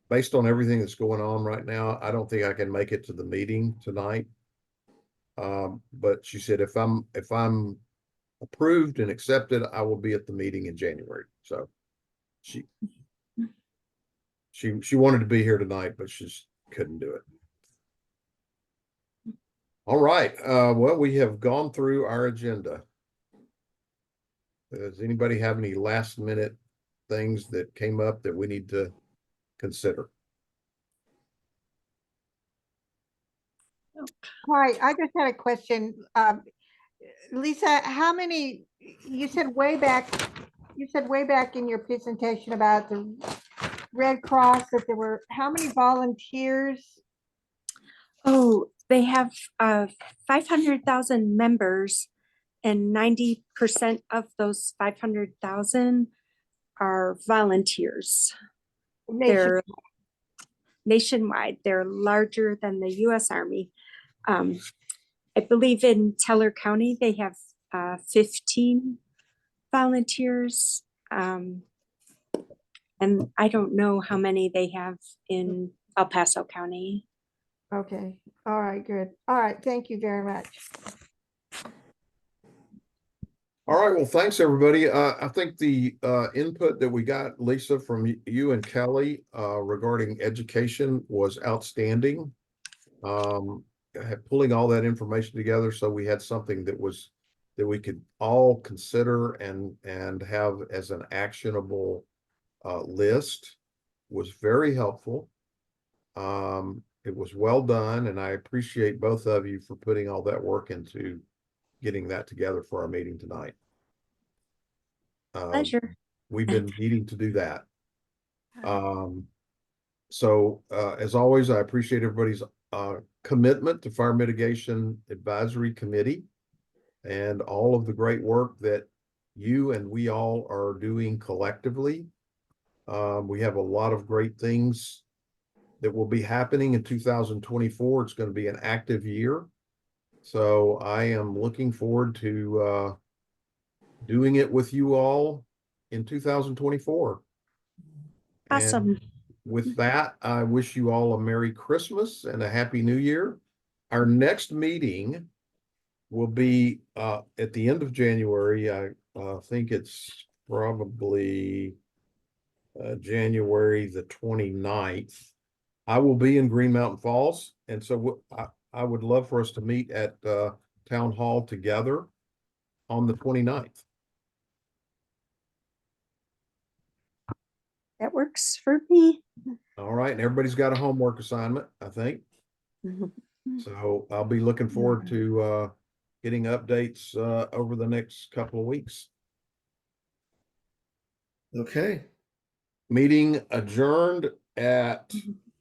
based on everything that's going on right now, I don't think I can make it to the meeting tonight. But she said, if I'm approved and accepted, I will be at the meeting in January. So she wanted to be here tonight, but she just couldn't do it. All right. Well, we have gone through our agenda. Does anybody have any last minute things that came up that we need to consider? Hi, I just had a question. Lisa, how many, you said way back in your presentation about the Red Cross that there were, how many volunteers? Oh, they have 500,000 members, and 90% of those 500,000 are volunteers. They're nationwide. They're larger than the U.S. Army. I believe in Teller County, they have 15 volunteers. And I don't know how many they have in El Paso County. Okay, all right, good. All right, thank you very much. All right. Well, thanks, everybody. I think the input that we got, Lisa, from you and Kelly regarding education was outstanding. Pulling all that information together so we had something that we could all consider and have as an actionable list was very helpful. It was well done, and I appreciate both of you for putting all that work into getting that together for our meeting tonight. Pleasure. We've been needing to do that. So as always, I appreciate everybody's commitment to Fire Mitigation Advisory Committee and all of the great work that you and we all are doing collectively. We have a lot of great things that will be happening in 2024. It's going to be an active year. So I am looking forward to doing it with you all in 2024. Awesome. And with that, I wish you all a Merry Christmas and a Happy New Year. Our next meeting will be at the end of January. I think it's probably January the 29th. I will be in Green Mountain Falls. And so I would love for us to meet at Town Hall together on the 29th. That works for me. All right. And everybody's got a homework assignment, I think. So I'll be looking forward to getting updates over the next couple of weeks. Okay. Meeting adjourned at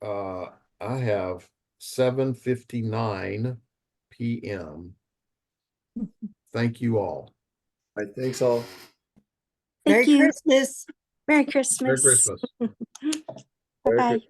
I have 7:59 p.m. Thank you all. All right, thanks all. Thank Merry you. Christmas. Merry Merry Christmas. Christmas. Bye-bye.